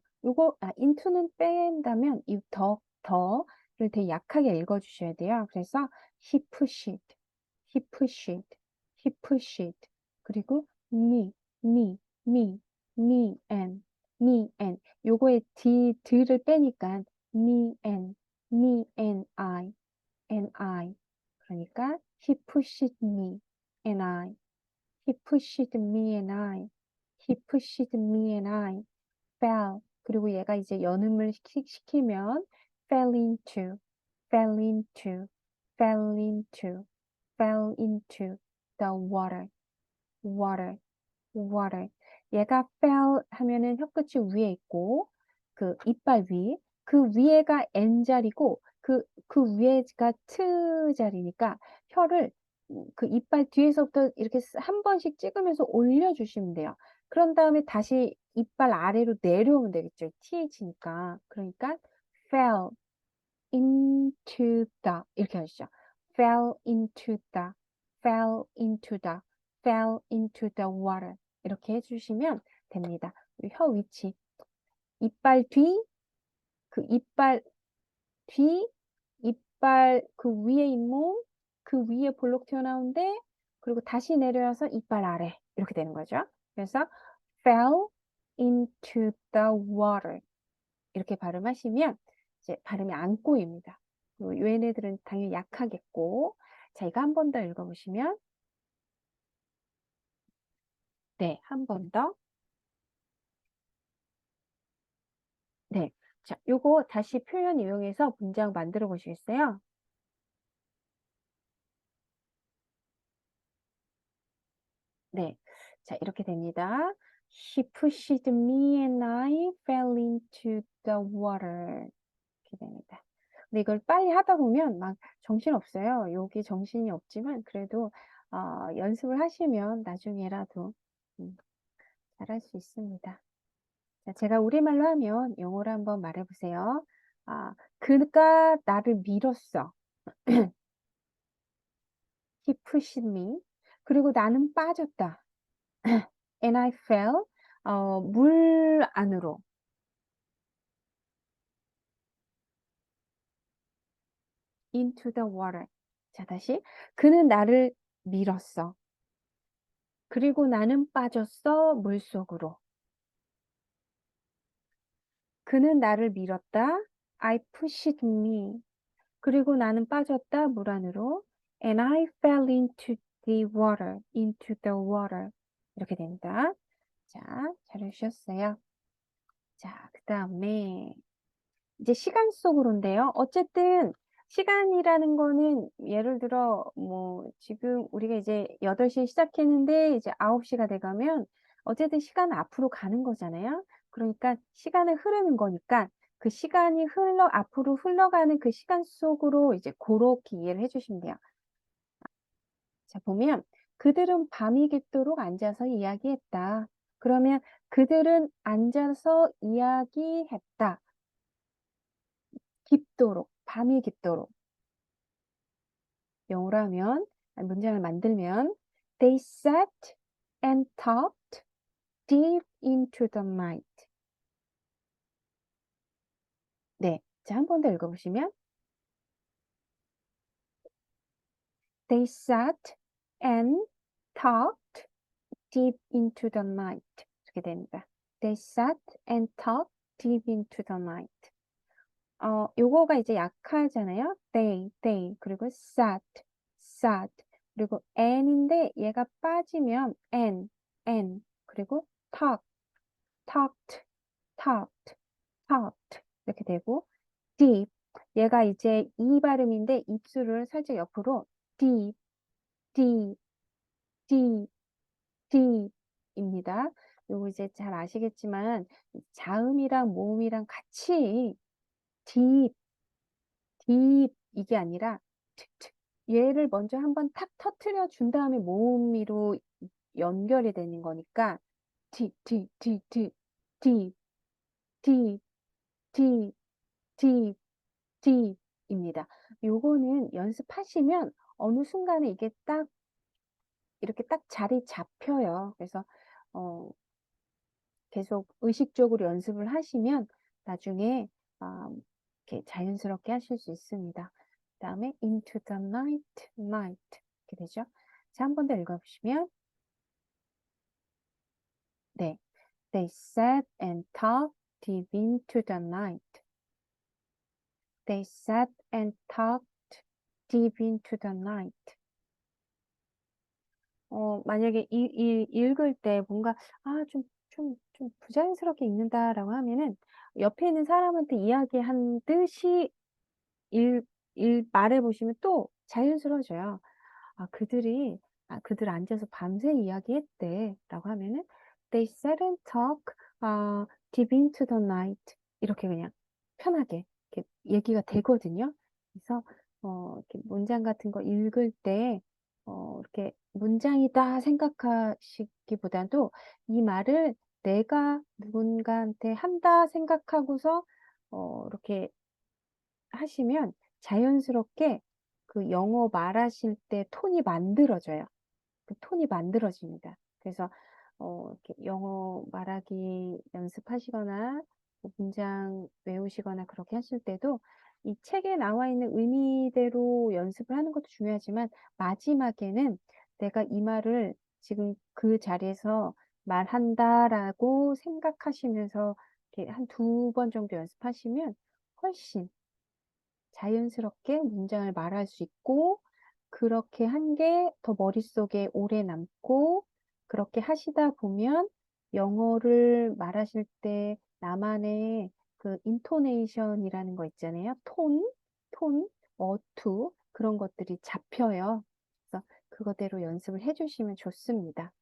into는 뺀다면 이 더를 되게 약하게 읽어주셔야 돼요. 그래서 he pushed, he pushed, he pushed. 그리고 me, me, me, me and. 요거에 드를 빼니까 me and I. 그러니까 he pushed me and I. He pushed me and I. He pushed me and I fell. 그리고 얘가 이제 연음을 시키면 fell into, fell into, fell into, fell into the water, water, water. 얘가 fell 하면은 혀끝이 위에 있고 그 이빨 그 위에가 N자리고 그 위에가 T자리니까 혀를 그 이빨 뒤에서부터 이렇게 한 번씩 찍으면서 올려주시면 돼요. 그런 다음에 다시 이빨 아래로 내려오면 되겠죠. TH니까. 그러니까 fell into the 이렇게 하시죠. fell into the, fell into the, fell into the water. 이렇게 해주시면 됩니다. 혀 위치. 이빨 뒤, 그 이빨 뒤, 이빨 그 위에 잇몸, 그 위에 볼록 튀어나온데, 그리고 다시 내려와서 이빨 아래. 이렇게 되는 거죠. 그래서 fell into the water. 이렇게 발음하시면 이제 발음이 안 꼬입니다. 그리고 얘네들은 당연히 약하겠고. 자, 이거 한 번 더 읽어보시면. 네, 한 번 더. 네. 자, 요거 다시 표현 이용해서 문장 만들어 보시겠어요? 네. 자, 이렇게 됩니다. She pushed me and I fell into the water. 이렇게 됩니다. 근데 이걸 빨리 하다 보면 막 정신없어요. 여기 정신이 없지만 그래도 연습을 하시면 나중에라도 잘할 수 있습니다. 자, 제가 우리말로 하면 영어로 한번 말해보세요. 그가 나를 밀었어. He pushed me. 그리고 나는 빠졌다. And I fell. 물 안으로. Into the water. 자, 다시. 그는 나를 밀었어. 그리고 나는 빠졌어. 물 속으로. 그는 나를 밀었다. I pushed me. 그리고 나는 빠졌다. 물 안으로. And I fell into the water. Into the water. 이렇게 됩니다. 자, 잘해주셨어요. 자, 그 다음에 이제 시간 속으로인데요. 어쨌든 시간이라는 거는 예를 들어 뭐 지금 우리가 이제 8시에 시작했는데 이제 9시가 돼가면 어쨌든 시간은 앞으로 가는 거잖아요. 그러니까 시간은 흐르는 거니까 그 시간이 앞으로 흘러가는 그 시간 속으로 이제 그렇게 이해를 해주시면 돼요. 자, 보면 그들은 밤이 깊도록 앉아서 이야기했다. 그러면 그들은 앉아서 이야기했다. 깊도록, 밤이 깊도록. 영어로 하면, 문장을 만들면 They sat and talked deep into the night. 네, 자, 한 번 더 읽어보시면 They sat and talked deep into the night. 이렇게 됩니다. They sat and talked deep into the night. 요거가 이제 약하잖아요. they, 그리고 sat, 그리고 and인데 얘가 빠지면 and, 그리고 talked, talked, 이렇게 되고 deep, 얘가 이제 이 발음인데 입술을 살짝 옆으로 deep, deep, deep, deep입니다. 요거 이제 잘 아시겠지만 자음이랑 모음이랑 같이 deep, 이게 아니라 얘를 먼저 한번 탁 터트려 준 다음에 모음으로 연결이 되는 거니까 deep, deep, deep, deep, deep, deep입니다. 요거는 연습하시면 어느 순간에 이게 딱 이렇게 딱 자리 잡혀요. 그래서 계속 의식적으로 연습을 하시면 나중에 이렇게 자연스럽게 하실 수 있습니다. 그 다음에 into the night 이렇게 되죠. 자, 한 번 더 읽어보시면 네, they sat and talked deep into the night. They sat and talked deep into the night. 만약에 읽을 때 뭔가 좀 부자연스럽게 읽는다라고 하면은 옆에 있는 사람한테 이야기한 듯이 말해보시면 또 자연스러워져요. 그들 앉아서 밤새 이야기했대. 라고 하면은 They sat and talk deep into the night. 이렇게 그냥 편하게 이렇게 얘기가 되거든요. 그래서 이렇게 문장 같은 거 읽을 때 이렇게 문장이다 생각하시기보다도 이 말을 내가 누군가한테 한다 생각하고서 이렇게 하시면 자연스럽게 그 영어 말하실 때 톤이 만들어져요. 그 톤이 만들어집니다. 그래서 이렇게 영어 말하기 연습하시거나 뭐 문장 외우시거나 그렇게 하실 때도 이 책에 나와 있는 의미대로 연습을 하는 것도 중요하지만 마지막에는 내가 이 말을 지금 그 자리에서 말한다라고 생각하시면서 이렇게 한 2번 정도 연습하시면 훨씬 자연스럽게 문장을 말할 수 있고 그렇게 한 게 더 머릿속에 오래 남고 그렇게 하시다 보면 영어를 말하실 때 나만의 그 인토네이션이라는 거 있잖아요. 톤, 어투 그런 것들이 잡혀요. 그래서 그거대로 연습을 해주시면 좋습니다.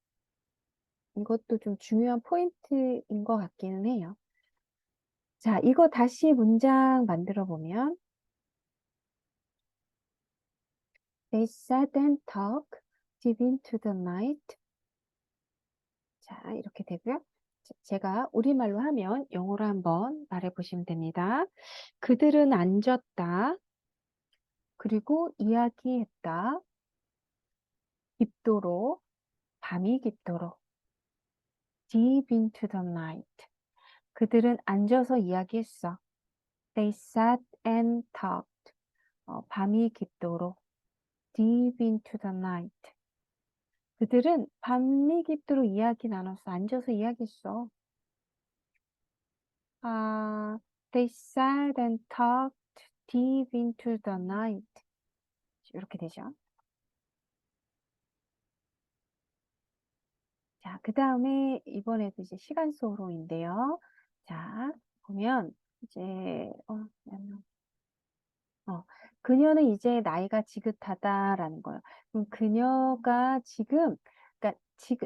이것도 좀 중요한 포인트인 것 같기는 해요. 자, 이거 다시 문장 만들어 보면 They sat and talked deep into the night. 자, 이렇게 되고요. 제가 우리말로 하면 영어로 한번 말해 보시면 됩니다. 그들은 앉았다. 그리고 이야기했다. 깊도록, 밤이 깊도록. Deep into the night. 그들은 앉아서 이야기했어. They sat and talked. 밤이 깊도록. Deep into the night. 그들은 밤이 깊도록 이야기 나눴어. 앉아서 이야기했어. They sat and talked deep into the night. 이렇게 되죠. 자, 그 다음에 이번에도 이제 시간 속으로인데요. 자, 보면 이제 그녀는 이제 나이가 지긋하다라는 거예요. 그럼 그녀가 지금, 그러니까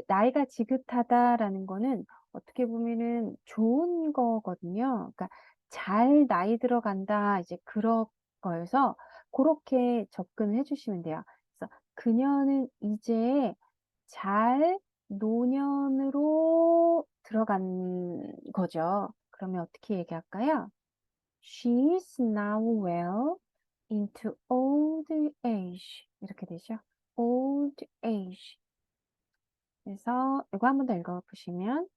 나이가 지긋하다라는 거는 어떻게 보면은 좋은 거거든요. 그러니까 잘 나이 들어간다, 이제 그런 거여서 그렇게 접근을 해주시면 돼요. 그래서 그녀는 이제 잘 노년으로 들어간 거죠. 그러면 어떻게 얘기할까요? She is now well into old age. 이렇게 되죠. old age. 그래서 이거 한 번 더 읽어보시면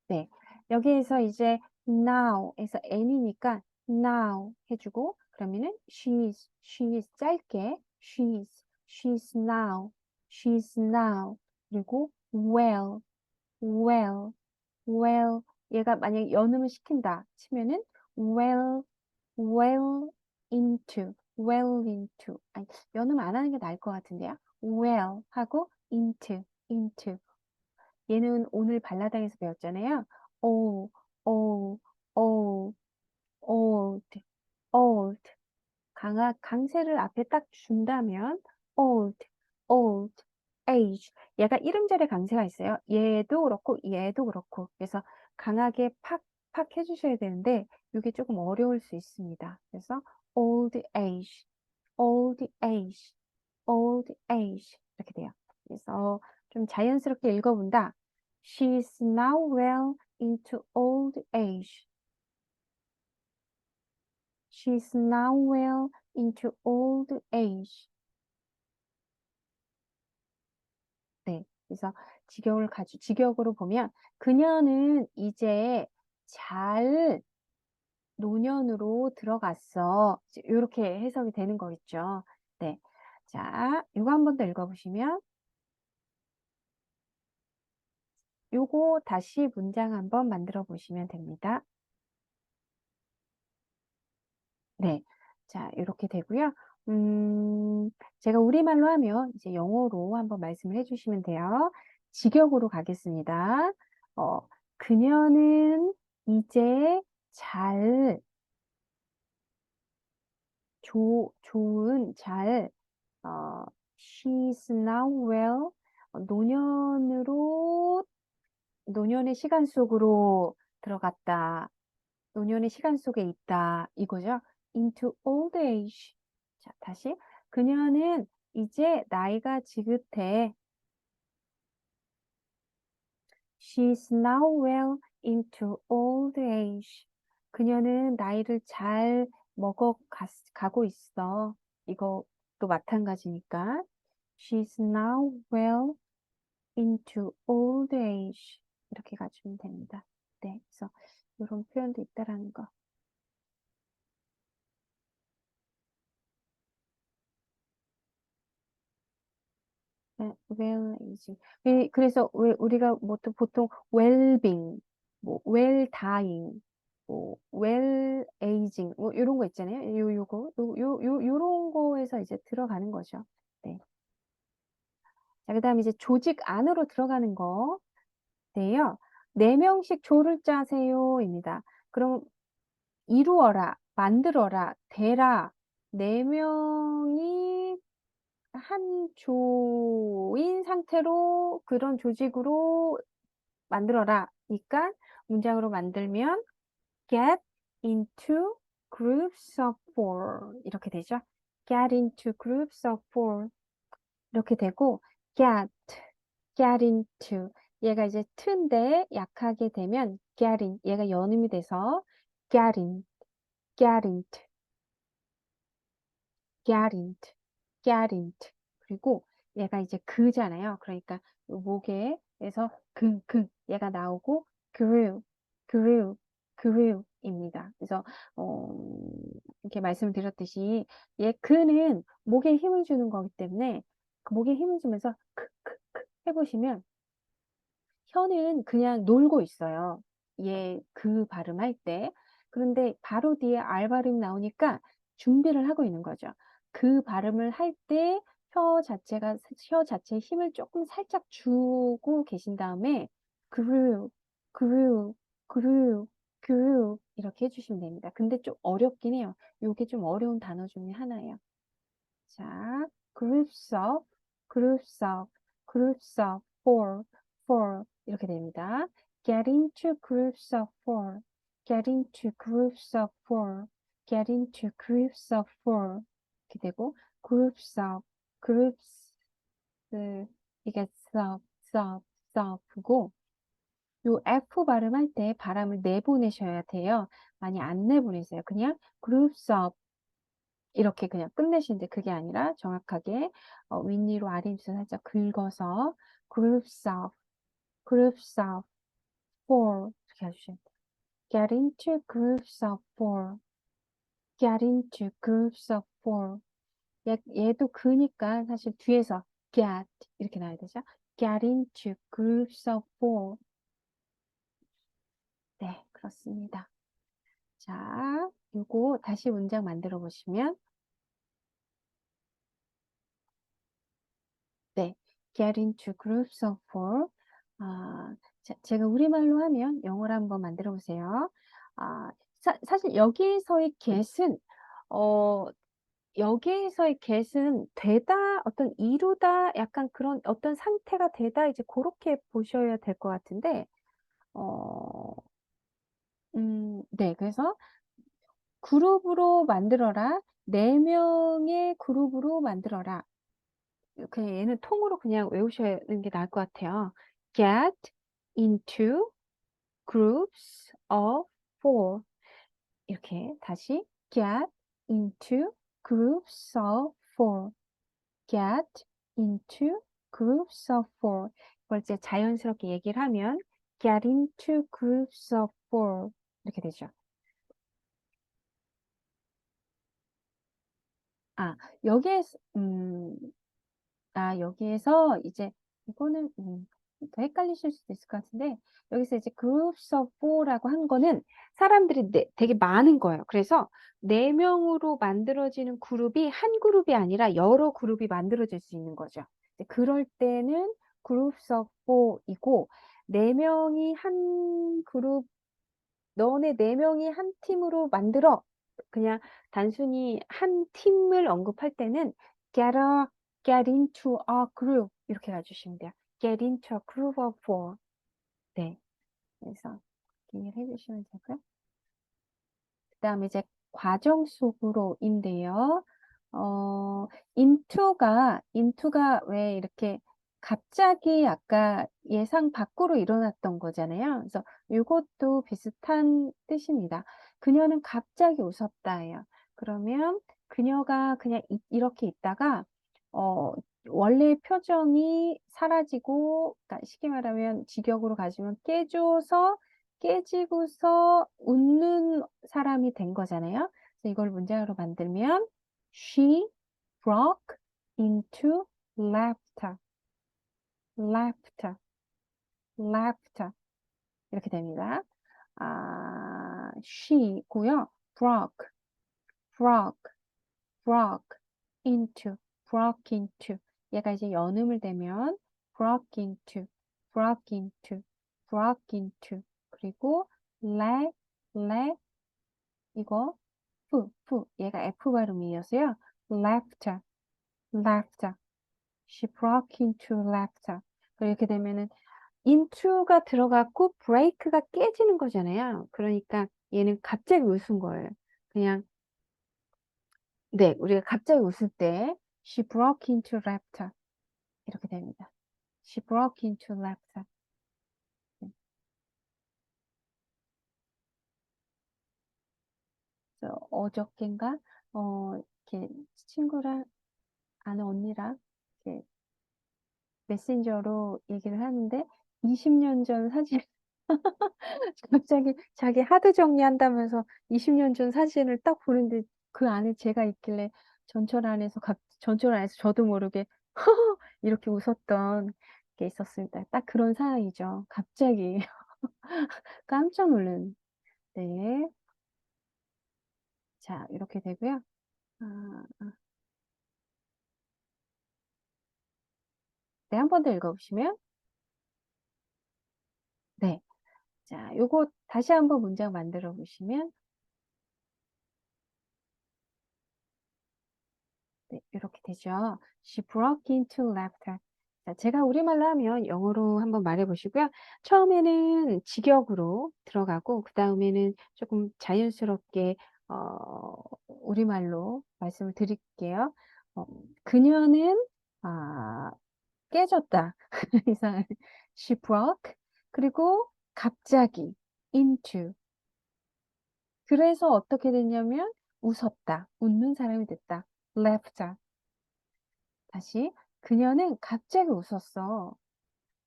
네. 여기에서 이제 now에서 n이니까 now 해주고 그러면은 she is 짧게 she is now 그리고 well 얘가 만약에 연음을 시킨다 치면은 well well into 아니 연음 안 하는 게 나을 것 같은데요. well 하고 into 얘는 오늘 발라당에서 배웠잖아요. old old old old old 강세를 앞에 딱 준다면 old old age 얘가 이름절에 강세가 있어요. 얘도 그렇고 얘도 그렇고 그래서 강하게 팍팍 해주셔야 되는데 이게 조금 어려울 수 있습니다. 그래서 old age old age old age 이렇게 돼요. 그래서 좀 자연스럽게 읽어본다. She is now well into old age. She is now well into old age. 네. 그래서 직역으로 보면 그녀는 이제 잘 노년으로 들어갔어. 이렇게 해석이 되는 거겠죠. 네. 자, 이거 한 번 더 읽어보시면 요거 다시 문장 한번 만들어 보시면 됩니다. 네. 자, 이렇게 되고요. 제가 우리말로 하면 이제 영어로 한번 말씀을 해주시면 돼요. 직역으로 가겠습니다. 그녀는 이제 잘, 좋은, she's now well, 노년의 시간 속으로 들어갔다. 노년의 시간 속에 있다. 이거죠. into old age. 자, 다시. 그녀는 이제 나이가 지긋해. She's now well into old age. 그녀는 나이를 잘 가고 있어. 이것도 마찬가지니까. She's now well into old age. 이렇게 가주면 됩니다. 네, 그래서 이런 표현도 있다라는 거. 네, well-aging. 그래서 왜 우리가 보통 well-being, 뭐 well-dying, 뭐 well-aging, 뭐 이런 거 있잖아요. 요런 거에서 이제 들어가는 거죠. 네. 자, 그다음에 이제 조직 안으로 들어가는 거인데요. 4명씩 조를 짜세요입니다. 그럼 이루어라, 만들어라, 되라. 4명이 한 조인 상태로 그런 조직으로 만들어라. 그러니까 문장으로 만들면 get into groups of four 이렇게 되죠. get into groups of four 이렇게 되고 get into 얘가 이제 t인데 약하게 되면 get in 얘가 연음이 돼서 get in get into get into get into 그리고 얘가 이제 그잖아요. 그러니까 요 목에서 그 얘가 나오고 grew grew grew입니다. 그래서 이렇게 말씀을 드렸듯이 얘 그는 목에 힘을 주는 거기 때문에 그 목에 힘을 주면서 크 해보시면 혀는 그냥 놀고 있어요. 얘 그 발음할 때. 그런데 바로 뒤에 R 발음이 나오니까 준비를 하고 있는 거죠. 그 발음을 할 때 혀 자체에 힘을 조금 살짝 주고 계신 다음에 grew, grew, grew, grew 이렇게 해주시면 됩니다. 근데 좀 어렵긴 해요. 요게 좀 어려운 단어 중에 하나예요. 자, groups of, groups of, groups of four 이렇게 됩니다. Get into groups of four, get into groups of four, get into groups of four 이렇게 되고 groups of, groups 이게 sof고 요 F 발음할 때 바람을 내보내셔야 돼요. 많이 안 내보내세요. 그냥 groups of 이렇게 그냥 끝내시는데 그게 아니라 정확하게 윗니로 아랫입술 살짝 긁어서 groups of four 이렇게 해주시면 돼요. Get into groups of four. Get into groups of four. 얘도 그니까 사실 뒤에서 get 이렇게 나와야 되죠. Get into groups of four. 네, 그렇습니다. 자, 요거 다시 문장 만들어 보시면 네, get into groups of four. 제가 우리말로 하면 영어로 한번 만들어 보세요. 사실 여기에서의 get은, 여기에서의 get은 되다, 어떤 이루다, 약간 그런 어떤 상태가 되다, 이제 그렇게 보셔야 될 것 같은데, 어, 네, 그래서 그룹으로 만들어라. 4명의 그룹으로 만들어라. 그냥 얘는 통으로 그냥 외우시는 게 나을 것 같아요. Get into groups of four. 이렇게 다시 get into groups of four. get into groups of four. 이걸 이제 자연스럽게 얘기를 하면 get into groups of four. 이렇게 되죠. 아, 여기에서, 여기에서 이제 이거는 더 헷갈리실 수도 있을 것 같은데 여기서 이제 groups of four라고 한 거는 사람들이 되게 많은 거예요. 그래서 4명으로 만들어지는 그룹이 한 그룹이 아니라 여러 그룹이 만들어질 수 있는 거죠. 그럴 때는 groups of four이고 4명이 한 그룹 너네 4명이 한 팀으로 만들어 그냥 단순히 한 팀을 언급할 때는 get a, get into a group 이렇게 가주시면 돼요. get into a group of four. 네. 그래서 이해를 해주시면 되고요. 그 다음에 이제 과정 속으로인데요. into가 왜 이렇게 갑자기 아까 예상 밖으로 일어났던 거잖아요. 그래서 이것도 비슷한 뜻입니다. 그녀는 갑자기 웃었다예요. 그러면 그녀가 그냥 이렇게 있다가 원래 표정이 사라지고 그러니까 쉽게 말하면 직역으로 가지면 깨지고서 웃는 사람이 된 거잖아요. 그래서 이걸 문장으로 만들면 She broke into laughter, laughter, laughter 이렇게 됩니다. she고요. broke, broke, broke into, broke into 얘가 이제 연음을 대면 broke into, broke into, broke into 그리고 let 이거 얘가 F 발음이어서요. laughter, laughter She broke into laughter. 이렇게 되면은 into가 들어갔고 break가 깨지는 거잖아요. 그러니까 얘는 갑자기 웃은 거예요. 그냥 네, 우리가 갑자기 웃을 때 she broke into laughter 이렇게 됩니다. She broke into laughter. 네. 그래서 어저께인가 이렇게 친구랑 아는 언니랑 이렇게 메신저로 얘기를 하는데 20년 전 사진 갑자기 자기 하드 정리한다면서 20년 전 사진을 딱 보는데 그 안에 제가 있길래 전철 안에서 저도 모르게 이렇게 웃었던 게 있었습니다. 딱 그런 상황이죠. 갑자기 깜짝 놀란. 네. 자, 이렇게 되고요. 아, 네, 한 번 더 읽어보시면. 네. 자, 요거 다시 한번 문장 만들어 보시면. 네, 이렇게 되죠. She broke into laughter. 자, 제가 우리말로 하면 영어로 한번 말해 보시고요. 처음에는 직역으로 들어가고, 그 다음에는 조금 자연스럽게, 우리말로 말씀을 드릴게요. 그녀는, 아, 깨졌다. 이상, she broke. 그리고 갑자기, into. 그래서 어떻게 됐냐면, 웃었다. 웃는 사람이 됐다. laughter. 다시 그녀는 갑자기 웃었어.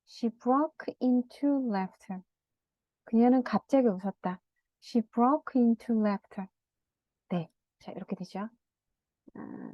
She broke into laughter. 그녀는 갑자기 웃었다. She broke into laughter. 네, 자 이렇게 되죠. 아,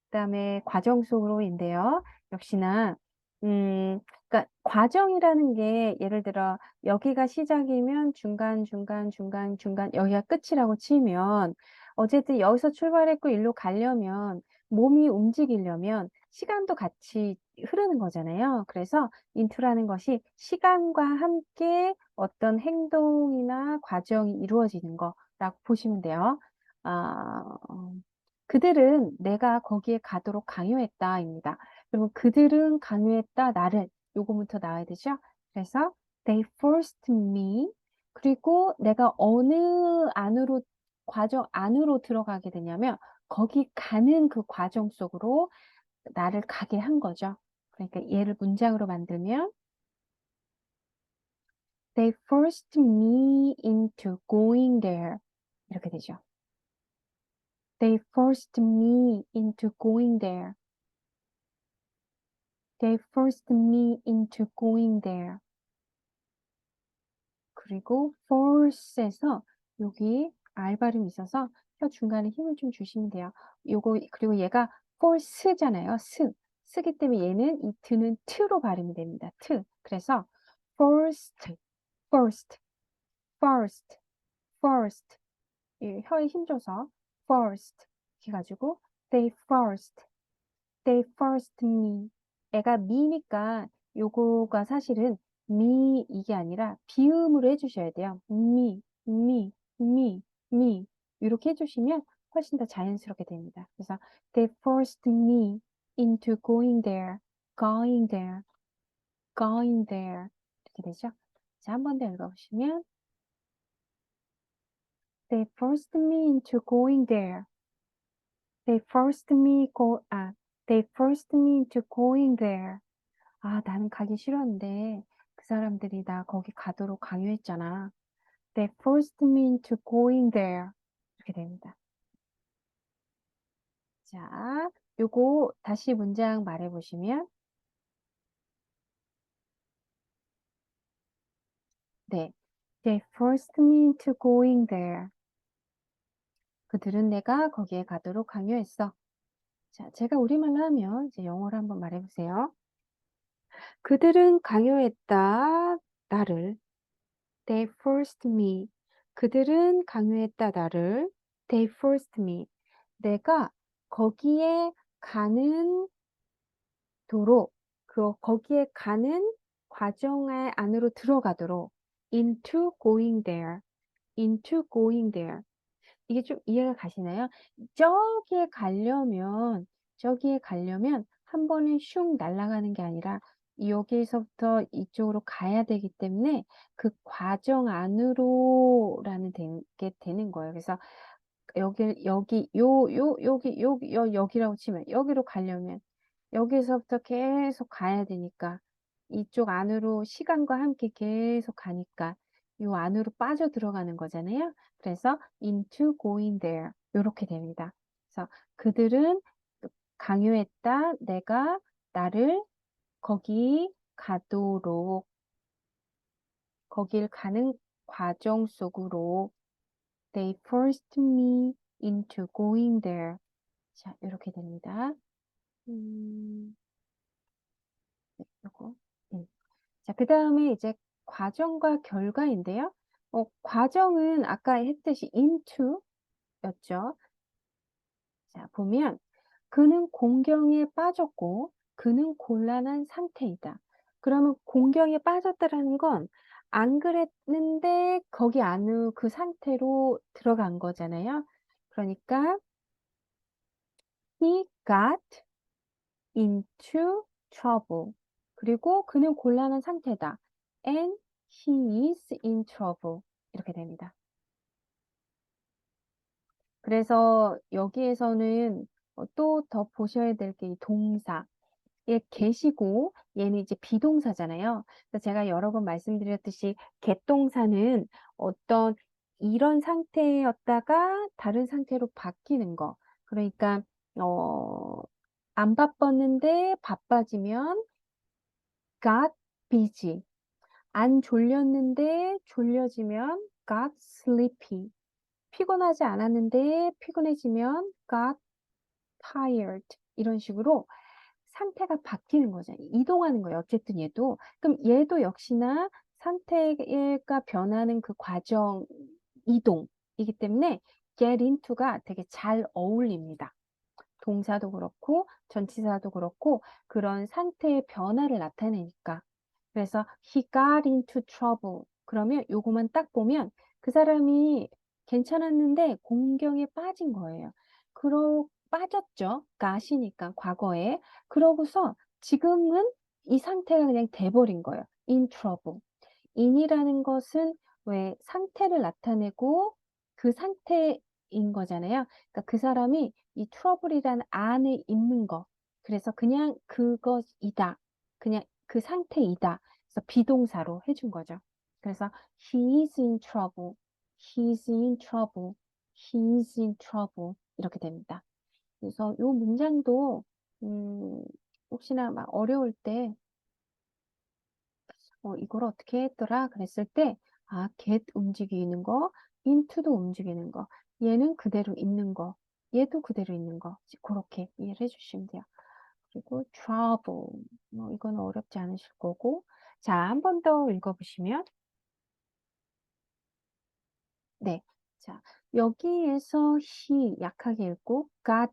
그다음에 과정 속으로인데요. 역시나 그러니까 과정이라는 게 예를 들어 여기가 시작이면 중간 중간 중간 중간 여기가 끝이라고 치면 어쨌든 여기서 출발했고 일로 가려면 몸이 움직이려면 시간도 같이 흐르는 거잖아요. 그래서 인투라는 것이 시간과 함께 어떤 행동이나 과정이 이루어지는 거라고 보시면 돼요. 아, 그들은 내가 거기에 가도록 강요했다입니다. 그러면 그들은 강요했다 나를 요거부터 나와야 되죠. 그래서 they forced me 그리고 내가 어느 안으로 과정 안으로 들어가게 되냐면 거기 가는 그 과정 속으로 나를 가게 한 거죠. 그러니까 얘를 문장으로 만들면 they forced me into going there 이렇게 되죠. They forced me into going there. They forced me into going there. 그리고 force에서 여기 R 발음이 있어서 혀 중간에 힘을 좀 주시면 돼요. 요거 그리고 얘가 force잖아요. 쓰기 때문에 얘는 이 트는 트로 발음이 됩니다. 트. 그래서 forced, first, first, first. 이 혀에 힘줘서 first 이렇게 가지고 they first They forced me. 애가 me니까 요거가 사실은 me 이게 아니라 비음으로 해주셔야 돼요. me. 이렇게 해주시면 훨씬 더 자연스럽게 됩니다. 그래서 they forced me into going there, going there. 이렇게 되죠. 자, 한 번 더 읽어보시면 they forced me into going there. They forced me they forced me into going there. 아, 나는 가기 싫었는데 그 사람들이 나 거기 가도록 강요했잖아. They forced me into going there. 이렇게 됩니다. 자, 요거 다시 문장 말해보시면 네. They forced me into going there. 그들은 내가 거기에 가도록 강요했어. 자, 제가 우리말로 하면 이제 영어로 한번 말해보세요. 그들은 강요했다, 나를. They forced me. 그들은 강요했다, 나를. They forced me. 내가 거기에 가는 거기에 가는 과정 안으로 들어가도록 into going there. 이게 좀 이해가 가시나요? 저기에 가려면 저기에 가려면 한 번에 슝 날아가는 게 아니라 여기에서부터 이쪽으로 가야 되기 때문에 그 과정 안으로라는 게 되는 거예요. 그래서 여기라고 치면 여기로 가려면 여기서부터 계속 가야 되니까 이쪽 안으로 시간과 함께 계속 가니까 요 안으로 빠져 들어가는 거잖아요. 그래서 into going there 이렇게 됩니다. 그래서 그들은 강요했다. 내가 나를 거기 가도록 거길 가는 과정 속으로 they forced me into going there. 자, 이렇게 됩니다. 네, 요거. 자, 그 다음에 이제 과정과 결과인데요. 과정은 아까 했듯이 into 였죠. 자, 보면 그는 공경에 빠졌고 그는 곤란한 상태이다. 그러면 공경에 빠졌다라는 건 안 그랬는데 거기 안으로 그 상태로 들어간 거잖아요. 그러니까 he got into trouble. 그리고 그는 곤란한 상태다. And he is in trouble. 이렇게 됩니다. 그래서 여기에서는 또 더 보셔야 될 게 이 동사. 얘 계시고 얘는 이제 비동사잖아요. 그래서 제가 여러 번 말씀드렸듯이 get 동사는 어떤 이런 상태였다가 다른 상태로 바뀌는 거. 그러니까 안 바빴는데 바빠지면 got busy. 안 졸렸는데 졸려지면 got sleepy. 피곤하지 않았는데 피곤해지면 got tired. 이런 식으로 상태가 바뀌는 거죠. 이동하는 거예요. 어쨌든 얘도. 그럼 얘도 역시나 상태가 변하는 그 과정, 이동이기 때문에 get into가 되게 잘 어울립니다. 동사도 그렇고 전치사도 그렇고 그런 상태의 변화를 나타내니까. 그래서 he got into trouble. 그러면 요거만 딱 보면 그 사람이 괜찮았는데 공경에 빠진 거예요. 빠졌죠. got이니까 과거에. 그러고서 지금은 이 상태가 그냥 돼버린 거예요. in trouble. in이라는 것은 왜 상태를 나타내고 그 상태인 거잖아요. 그러니까 그 사람이 이 트러블이라는 안에 있는 거. 그래서 그냥 그것이다. 그냥 그 상태이다. 그래서 비동사로 해준 거죠. 그래서 he is in trouble. he is in trouble. he is in trouble. 이렇게 됩니다. 그래서 이 문장도 혹시나 막 어려울 때 이걸 어떻게 했더라 그랬을 때 get 움직이는 거, into도 움직이는 거, 얘는 그대로 있는 거, 얘도 그대로 있는 거 그렇게 이해를 해주시면 돼요. 그리고 trouble 이건 어렵지 않으실 거고 자, 한 번 더 읽어보시면 네, 자 여기에서 he 약하게 읽고 got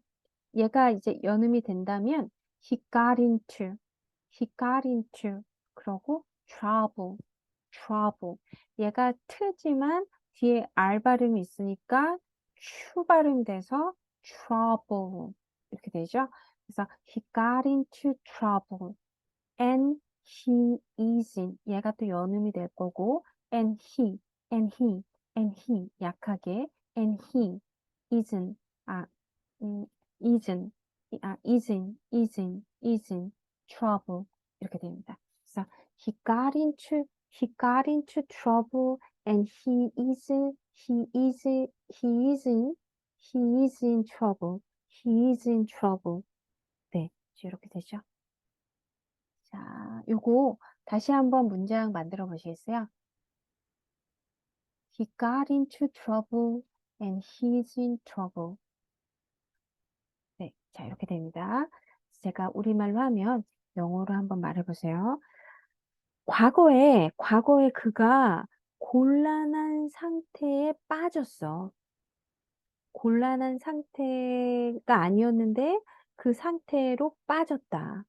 얘가 이제 연음이 된다면 he got into 그러고 trouble 얘가 트지만 뒤에 R 발음이 있으니까 추 발음 돼서 trouble 이렇게 되죠. 그래서 he got into trouble and he is in 얘가 또 연음이 될 거고 and he 약하게 and he isn't 아 음, isn't is in trouble 이렇게 됩니다. 그래서 he got into trouble and he is in trouble. he is in trouble. 네, 이렇게 되죠. 자, 요거 다시 한번 문장 만들어 보시겠어요? He got into trouble and he's in trouble. 네, 자, 이렇게 됩니다. 제가 우리말로 하면 영어로 한번 말해보세요. 과거에 그가 곤란한 상태에 빠졌어. 곤란한 상태가 아니었는데 그 상태로 빠졌다.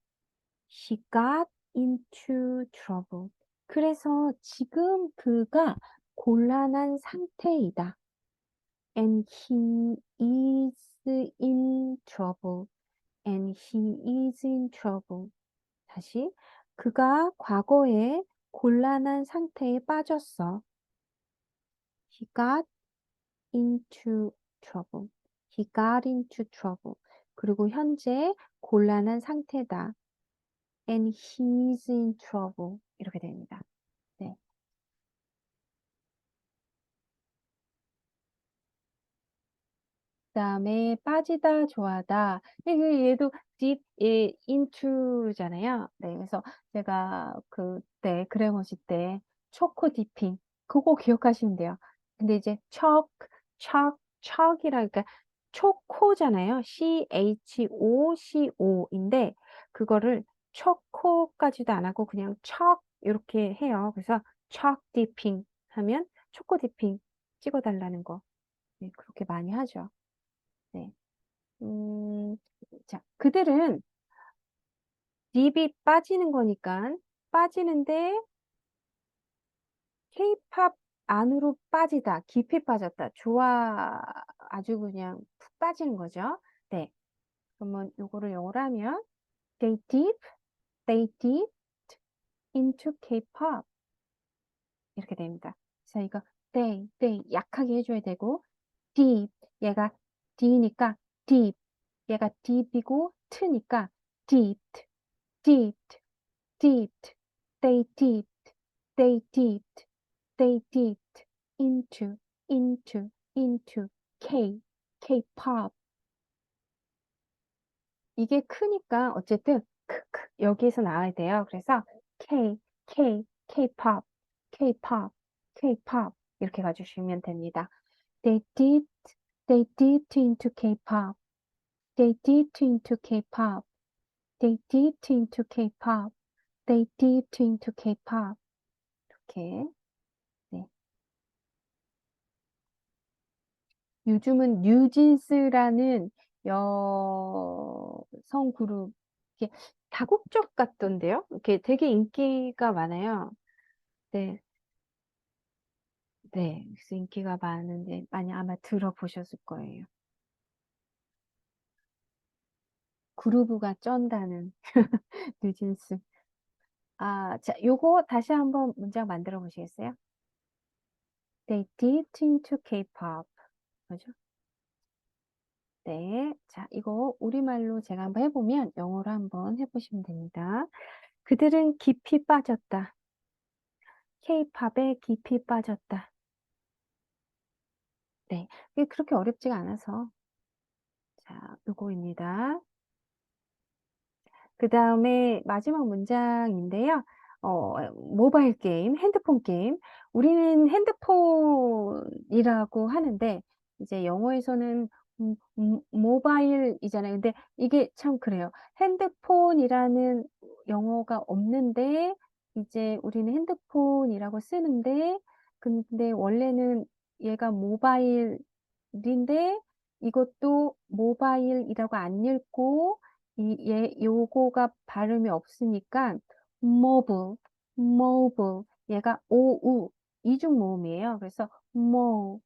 She got into trouble. 그래서 지금 그가 곤란한 상태이다. And he is in trouble. and he is in trouble. 다시 그가 과거에 곤란한 상태에 빠졌어. He got into trouble. He got into trouble. 그리고 현재 곤란한 상태다. And he's in trouble. 이렇게 됩니다. 네. 그다음에 빠지다, 좋아하다. 얘도 deep into잖아요. 네, 그래서 제가 그때 그래머시 때 초코 디핑 그거 기억하시면 돼요. 근데 이제 척이라 그러니까 초코잖아요. CHOCO인데 그거를 초코까지도 안 하고 그냥 척 이렇게 해요. 그래서 척 디핑 하면 초코 디핑 찍어달라는 거. 네, 그렇게 많이 하죠. 네. 음, 자, 그들은 딥이 빠지는 거니까 빠지는데 K-팝 안으로 빠지다, 깊이 빠졌다, 좋아, 아주 그냥 푹 빠지는 거죠. 네. 그러면 요거를 영어로 하면 they dipped into K-pop 이렇게 됩니다. 자, 이거 they 약하게 해줘야 되고 deep 얘가 D니까 deep 얘가 deep이고 t니까 dipped dipped dipped they dipped they dipped they dipped into K-pop 이게 크니까 어쨌든 여기에서 나와야 돼요. 그래서 K-pop K-pop K-pop 이렇게 가주시면 됩니다. They dipped they dipped into K-pop they dipped into K-pop they dipped into K-pop they dipped into K-pop 이렇게 네. 요즘은 뉴진스라는 여성 그룹 이게 다국적 같던데요. 이렇게 되게 인기가 많아요. 네, 네, 그래서 인기가 많은데 많이 아마 들어보셨을 거예요. 그루브가 쩐다는 뉴진스. 아, 자, 요거 다시 한번 문장 만들어 보시겠어요? They dipped into K-pop. 뭐죠? 네. 자, 이거 우리말로 제가 한번 해보면 영어로 한번 해보시면 됩니다. 그들은 깊이 빠졌다. K-팝에 깊이 빠졌다. 네. 이게 그렇게 어렵지가 않아서. 자, 요거입니다. 그 다음에 마지막 문장인데요. 모바일 게임, 핸드폰 게임. 우리는 핸드폰이라고 하는데, 이제 영어에서는 모바일이잖아요. 근데 이게 참 그래요. 핸드폰이라는 영어가 없는데, 이제 우리는 핸드폰이라고 쓰는데, 근데 원래는 얘가 모바일인데, 이것도 모바일이라고 안 읽고, 요거가 발음이 없으니까 mobile, mobile 얘가 오우 이중 모음이에요. 그래서 뭐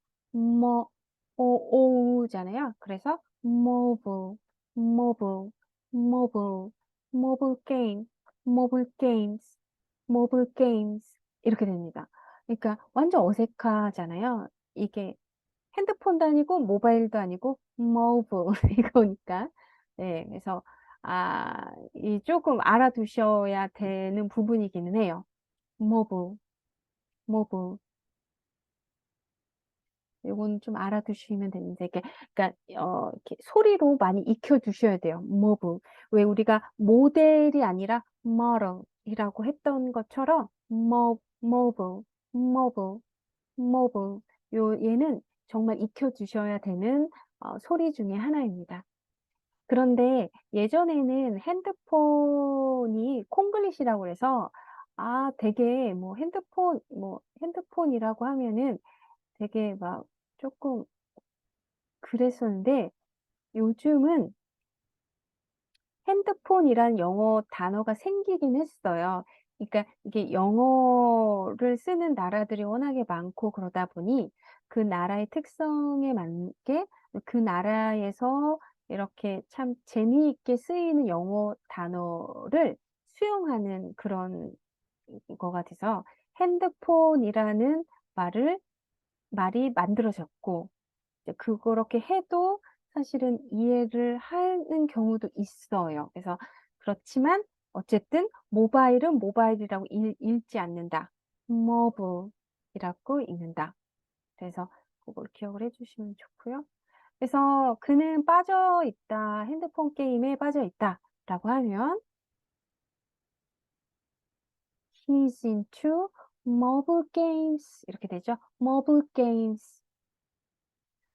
오우잖아요. 그래서 mobile, mobile, mobile, mobile game, mobile games, mobile games 이렇게 됩니다. 그러니까 완전 어색하잖아요. 이게 핸드폰도 아니고 모바일도 아니고 mobile 이거니까. 네, 그래서 이 조금 알아두셔야 되는 부분이기는 해요. mobile, mobile. 이건 좀 알아두시면 되는데, 그러니까 이렇게 소리로 많이 익혀두셔야 돼요. mobile. 왜 우리가 모델이 아니라 model이라고 했던 것처럼 mobile, mobile, mobile. 얘는 정말 익혀두셔야 되는 소리 중에 하나입니다. 그런데 예전에는 핸드폰이 콩글리시라고 해서 되게 핸드폰이라고 하면은 되게 막 조금 그랬었는데 요즘은 핸드폰이란 영어 단어가 생기긴 했어요. 그러니까 이게 영어를 쓰는 나라들이 워낙에 많고 그러다 보니 그 나라의 특성에 맞게 그 나라에서 이렇게 참 재미있게 쓰이는 영어 단어를 수용하는 그런 거가 돼서 핸드폰이라는 말을 말이 만들어졌고 이제 그렇게 해도 사실은 이해를 하는 경우도 있어요. 그래서 그렇지만 어쨌든 모바일은 모바일이라고 읽지 않는다. mobile이라고 읽는다. 그래서 그걸 기억을 해 주시면 좋고요. 그래서 그는 빠져 있다. 핸드폰 게임에 빠져 있다라고 하면 He's into mobile games 이렇게 되죠. mobile games.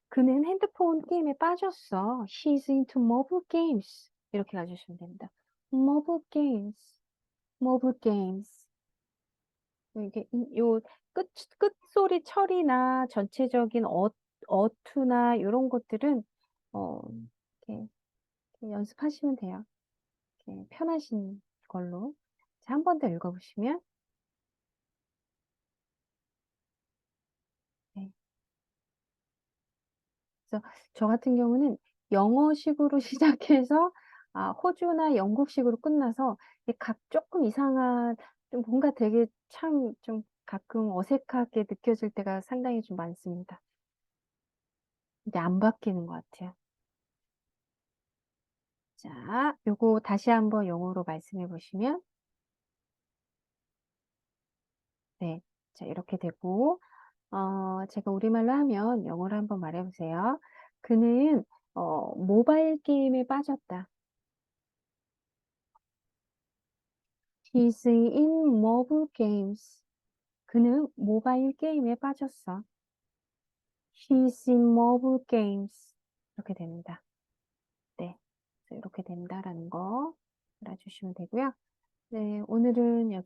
그는 핸드폰 게임에 빠졌어. She's into mobile games. 이렇게 가주시면 됩니다. mobile games, mobile games. 이게 요 끝소리 처리나 전체적인 어투나 요런 것들은 어 이렇게 연습하시면 돼요. 이렇게 편하신 걸로. 자, 한 번 더 읽어보시면 네. 그래서 저 같은 경우는 영어식으로 시작해서 호주나 영국식으로 끝나서 이게 각 조금 이상한 좀 뭔가 되게 참 좀 가끔 어색하게 느껴질 때가 상당히 좀 많습니다. 근데 안 바뀌는 것 같아요. 자, 요거 다시 한번 영어로 말씀해 보시면 네. 자, 이렇게 되고 제가 우리말로 하면 영어로 한번 말해 보세요. 그는 모바일 게임에 빠졌다. He's in mobile games. 그는 모바일 게임에 빠졌어. He's in mobile games. 이렇게 됩니다. 네. 그래서 이렇게 된다라는 거 알아주시면 되고요. 네, 오늘은 여기